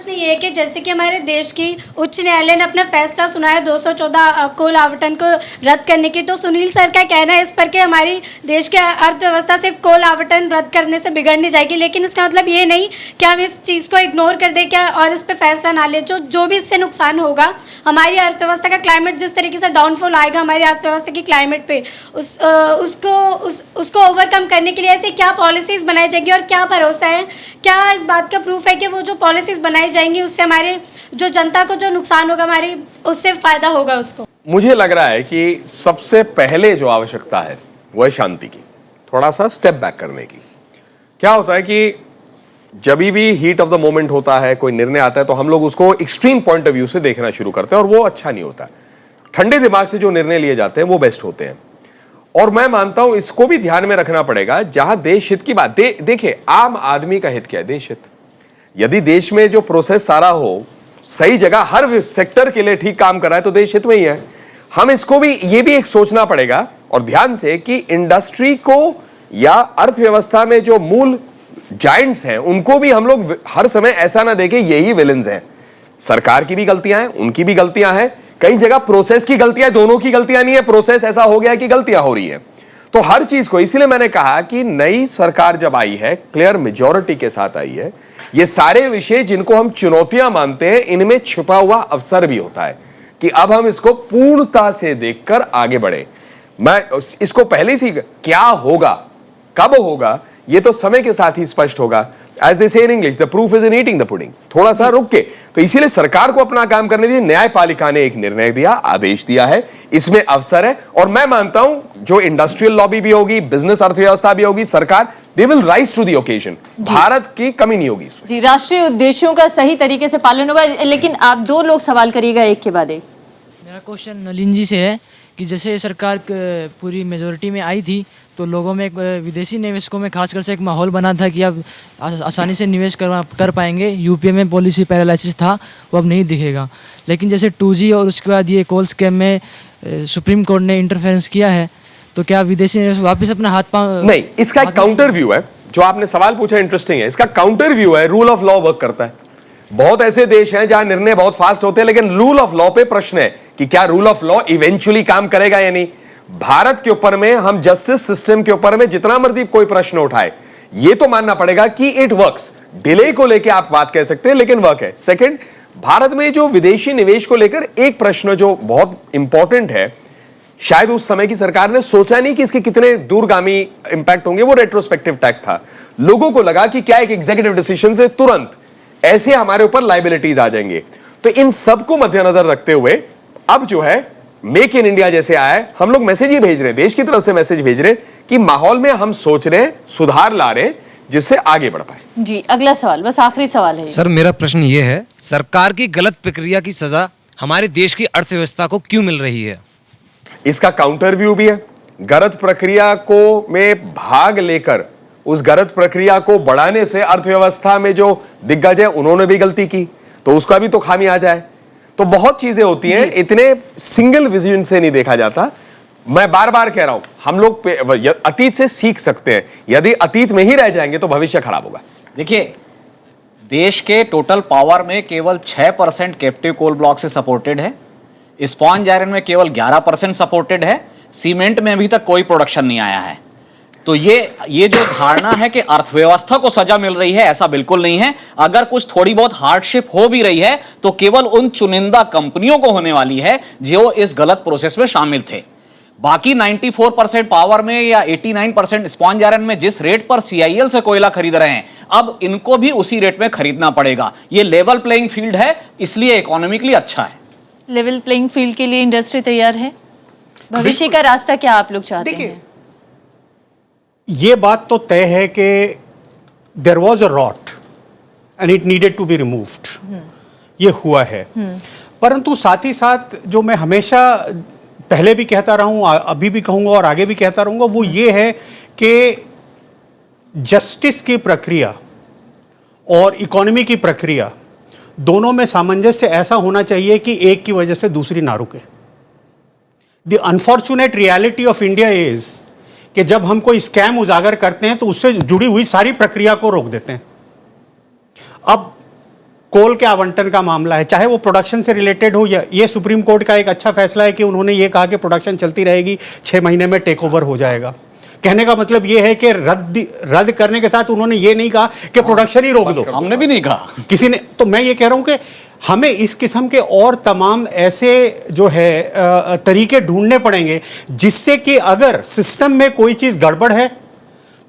प्रश्न ये है कि जैसे कि हमारे देश की उच्च न्यायालय ने अपना फैसला सुनाया 214 कोल आवंटन को रद्द करने की, तो सुनील सर का कहना है इस पर कि हमारी देश की अर्थव्यवस्था सिर्फ कोल आवंटन रद्द करने से बिगड़नी जाएगी, लेकिन इसका मतलब ये नहीं कि हम इस चीज़ को इग्नोर कर दें क्या और इस पर फैसला ना लें। जो भी इससे नुकसान होगा, हमारी अर्थव्यवस्था का क्लाइमेट जिस तरीके से डाउनफॉल आएगा हमारी अर्थव्यवस्था की क्लाइमेट पे, उसको ओवरकम करने के लिए ऐसे क्या पॉलिसीज़ बनाई जाएगी और क्या भरोसा है, क्या इस बात का प्रूफ है कि वो जो पॉलिसीज़ बनाई जाएंगी उससे हमारे जो जनता को जो नुकसान होगा हमारी उससे फ़ायदा होगा उसको? मुझे लग रहा है कि सबसे पहले जो आवश्यकता है वो है शांति की, थोड़ा सा स्टेप बैक करने की। क्या होता है कि जब भी हीट ऑफ द मोमेंट होता है, कोई निर्णय आता है, तो हम लोग उसको एक्सट्रीम पॉइंट ऑफ व्यू से देखना शुरू करते हैं और वो अच्छा नहीं होता। ठंडे दिमाग से जो निर्णय लिए जाते हैं वो बेस्ट होते हैं। और मैं मानता हूं इसको भी ध्यान में रखना पड़ेगा, जहां देश हित की बात देखिए, आम आदमी का हित क्या है? देश हित। यदि देश में जो प्रोसेस सारा हो सही जगह हर सेक्टर के लिए ठीक काम कर रहा है तो देश हित में ही है। हम इसको भी ये भी एक सोचना पड़ेगा और ध्यान से कि इंडस्ट्री को या अर्थव्यवस्था में जो मूल जायंट्स हैं उनको भी हम लोग हर समय ऐसा ना देखें यही विलेंस हैं। सरकार की भी गलतियां हैं, उनकी भी गलतियां हैं, कई जगह प्रोसेस की गलतियां, दोनों की गलतियां नहीं है, प्रोसेस ऐसा हो गया कि गलतियां हो रही है। तो हर चीज को, इसीलिए मैंने कहा कि नई सरकार जब आई है, क्लियर मेजॉरिटी के साथ आई है, ये सारे विषय जिनको हम चुनौतियां मानते हैं इनमें छिपा हुआ अवसर भी होता है कि अब हम इसको पूर्णता से देखकर आगे बढ़े। मैं इसको पहले से क्या होगा, कब होगा, ये तो समय के साथ ही स्पष्ट होगा। As they say in English, the proof is in eating the pudding। थोड़ा सा रुक के, तो इसीलिए सरकार को अपना काम करने दीजिए। न्यायपालिका ने एक निर्णय दिया, आदेश दिया है, इसमें अवसर है और मैं मानता हूं जो इंडस्ट्रियल लॉबी भी होगी, बिजनेस अर्थव्यवस्था भी होगी, सरकार they will rise to the occasion. Bharat की कमी नहीं होगी जी। राष्ट्रीय उद्देश्यों का सही तरीके से पालन होगा। लेकिन आप दो लोग सवाल करिएगा एक के बाद एक। मेरा क्वेश्चन नलिन जी से है कि जैसे सरकार पूरी मेजोरिटी में आई थी तो लोगों में, विदेशी निवेशकों में खासकर से एक माहौल बना था कि अब आसानी से निवेश कर पाएंगे। यूपीए में पॉलिसी पैरालिसिस था, वो अब नहीं दिखेगा। लेकिन जैसे 2G और उसके बाद ये कोल स्कैम में सुप्रीम कोर्ट ने इंटरफेरेंस किया है, तो क्या विदेशी निवेशक वापस अपना हाथ पांव? नहीं, इसका एक काउंटर व्यू है। जो आपने सवाल पूछा इंटरेस्टिंग है। इसका काउंटर व्यू है, रूल ऑफ लॉ वर्क करता है। बहुत ऐसे देश हैं जहां निर्णय बहुत फास्ट होते हैं, लेकिन रूल ऑफ लॉ पे प्रश्न है कि क्या रूल ऑफ लॉ इवेंचुअली काम करेगा या नहीं। भारत के ऊपर में, हम जस्टिस सिस्टम के ऊपर में जितना मर्जी कोई प्रश्न उठाए, ये तो मानना पड़ेगा कि इट वर्क्स। डिले को लेकर आप बात कह सकते हैं, लेकिन वर्क है। सेकंड, भारत में जो विदेशी निवेश को लेकर एक प्रश्न जो बहुत इंपॉर्टेंट है, शायद उस समय की सरकार ने सोचा नहीं कि इसके कितने दूरगामी इंपैक्ट होंगे, वो रेट्रोस्पेक्टिव टैक्स था। लोगों को लगा कि क्या एक एग्जीक्यूटिव डिसीजन से तुरंत ऐसे हमारे ऊपर लायबिलिटीज आ जाएंगे। तो इन सबको मद्देनजर रखते हुए अब जो है मेक इन इंडिया जैसे आया है, हम लोग मैसेज ही भेज रहे हैं, देश की तरफ से मैसेज भेज रहे हैं कि माहौल में हम सोच रहे हैं, सुधार ला रहे हैं, जिससे आगे बढ़ पाए। जी, अगला सवाल, बस आखिरी सवाल है सर। मेरा प्रश्न ये है, सरकार की गलत प्रक्रिया की सजा हमारे देश की अर्थव्यवस्था को क्यों मिल रही है? इसका काउंटर व्यू भी है। गलत प्रक्रिया को में भाग लेकर उस गलत प्रक्रिया को बढ़ाने से अर्थव्यवस्था में जो दिग्गज है उन्होंने भी गलती की, तो उसका भी तो खामी आ जाए। तो बहुत चीजें होती हैं, इतने सिंगल विजन से नहीं देखा जाता। मैं बार बार कह रहा हूं, हम लोग अतीत से सीख सकते हैं। यदि अतीत में ही रह जाएंगे तो भविष्य खराब होगा। देखिए, देश के टोटल पावर में केवल 6% कैप्टिव कोल ब्लॉक से सपोर्टेड है, स्पॉन्ज आयरन में केवल 11% सपोर्टेड है, सीमेंट में अभी तक कोई प्रोडक्शन नहीं आया है। तो ये जो धारणा है कि अर्थव्यवस्था को सजा मिल रही है, ऐसा बिल्कुल नहीं है। अगर कुछ थोड़ी बहुत हार्डशिप हो भी रही है तो केवल उन चुनिंदा कंपनियों को होने वाली है जो इस गलत प्रोसेस में शामिल थे। बाकी 94% पावर में या 89% स्पॉन्ज आयरन में जिस रेट पर CIL से कोयला खरीद रहे हैं, अब इनको भी उसी रेट में खरीदना पड़ेगा। ये लेवल प्लेइंग फील्ड है, इसलिए इकोनॉमिकली अच्छा है। लेवल प्लेइंग फील्ड के लिए इंडस्ट्री तैयार है। भविष्य का रास्ता क्या आप लोग चाहते हैं? ये बात तो तय है कि there was a rot and it needed to be removed. ये हुआ है, परंतु साथ ही साथ जो मैं हमेशा पहले भी कहता रहा हूं, अभी भी कहूंगा और आगे भी कहता रहूंगा, वो ये है कि जस्टिस की प्रक्रिया और इकोनॉमी की प्रक्रिया दोनों में सामंजस्य ऐसा होना चाहिए कि एक की वजह से दूसरी ना रुके। The unfortunate reality of India is कि जब हम कोई स्कैम उजागर करते हैं तो उससे जुड़ी हुई सारी प्रक्रिया को रोक देते हैं। अब कोल के आवंटन का मामला है, चाहे वो प्रोडक्शन से रिलेटेड हो, या ये सुप्रीम कोर्ट का एक अच्छा फैसला है कि उन्होंने ये कहा कि प्रोडक्शन चलती रहेगी, 6 महीने में टेक ओवर हो जाएगा। कहने का मतलब ये है कि रद्द करने के साथ उन्होंने ये नहीं कहा कि प्रोडक्शन ही रोक दो। हमने भी नहीं कहा किसी ने। तो मैं ये कह रहा हूं कि हमें इस किस्म के और तमाम ऐसे जो है तरीके ढूंढने पड़ेंगे जिससे कि अगर सिस्टम में कोई चीज गड़बड़ है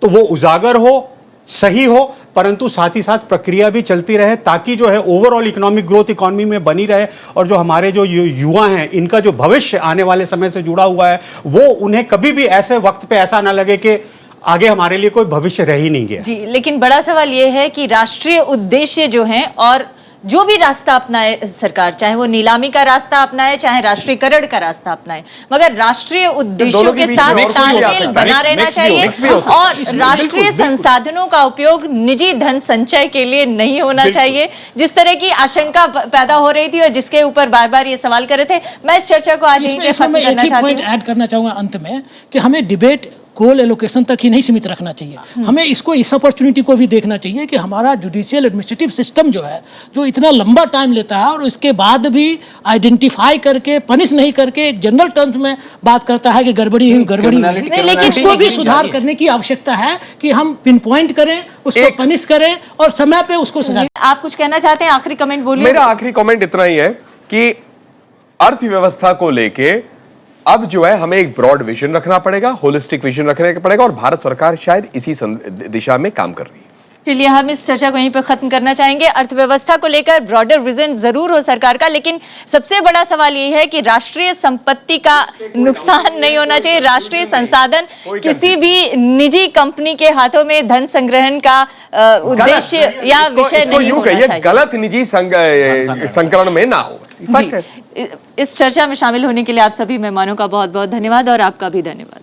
तो वो उजागर हो, सही हो, परंतु साथ ही साथ प्रक्रिया भी चलती रहे, ताकि जो है ओवरऑल इकोनॉमिक ग्रोथ इकोनॉमी में बनी रहे, और जो हमारे जो युवा हैं इनका जो भविष्य आने वाले समय से जुड़ा हुआ है वो उन्हें कभी भी ऐसे वक्त पे ऐसा ना लगे कि आगे हमारे लिए कोई भविष्य रह ही नहीं गया। जी, लेकिन बड़ा सवाल ये है कि राष्ट्रीय उद्देश्य जो हैं और जो भी रास्ता अपनाए सरकार, चाहे वो नीलामी का रास्ता अपनाए चाहे राष्ट्रीयकरण का रास्ता अपनाए, मगर राष्ट्रीय उद्देश्यों के साथ तालमेल बना रहना चाहिए और राष्ट्रीय संसाधनों का उपयोग निजी धन संचय के लिए नहीं होना चाहिए, जिस तरह की आशंका पैदा हो रही थी और जिसके ऊपर बार बार ये सवाल कर रहे थे। मैं इस चर्चा को आज यहीं पे खत्म करना चाहती हूँ। ऐड करना चाहूंगा अंत में कि हमें डिबेट कोल एलोकेशन तक ही नहीं सीमित रखना चाहिए, हमें इसको इस अपॉर्चुनिटी को भी देखना चाहिए कि हमारा जुडिशियल एडमिनिस्ट्रेटिव सिस्टम जो है, जो इतना लंबा टाइम लेता है और इसके बाद भी आइडेंटिफाई करके पनिश नहीं करके एक जनरल टर्म्स में बात करता है कि गड़बड़ी हुई, लेकिन इसको भी सुधार करने की आवश्यकता है कि हम पिन पॉइंट करें, उसको पनिश करें और समय पे उसको सजा। आप कुछ कहना चाहते हैं? आखिरी कमेंट बोलिए। मेरा आखिरी कमेंट इतना ही है कि अर्थव्यवस्था को लेके अब जो है हमें एक ब्रॉड विजन रखना पड़ेगा, होलिस्टिक विजन रखना पड़ेगा, और भारत सरकार शायद इसी दिशा में काम कर रही है। चलिए, हम इस चर्चा को यहीं पर खत्म करना चाहेंगे। अर्थव्यवस्था को लेकर ब्रॉडर विजन जरूर हो सरकार का, लेकिन सबसे बड़ा सवाल ये है कि राष्ट्रीय संपत्ति का नुकसान नहीं होना चाहिए। राष्ट्रीय संसाधन किसी भी निजी कंपनी के हाथों में धन संग्रहण का उद्देश्य या विषय नहीं होना चाहिए। गलत निजी संकलन में ना हो। इस चर्चा में शामिल होने के लिए आप सभी मेहमानों का बहुत बहुत धन्यवाद और आपका भी धन्यवाद।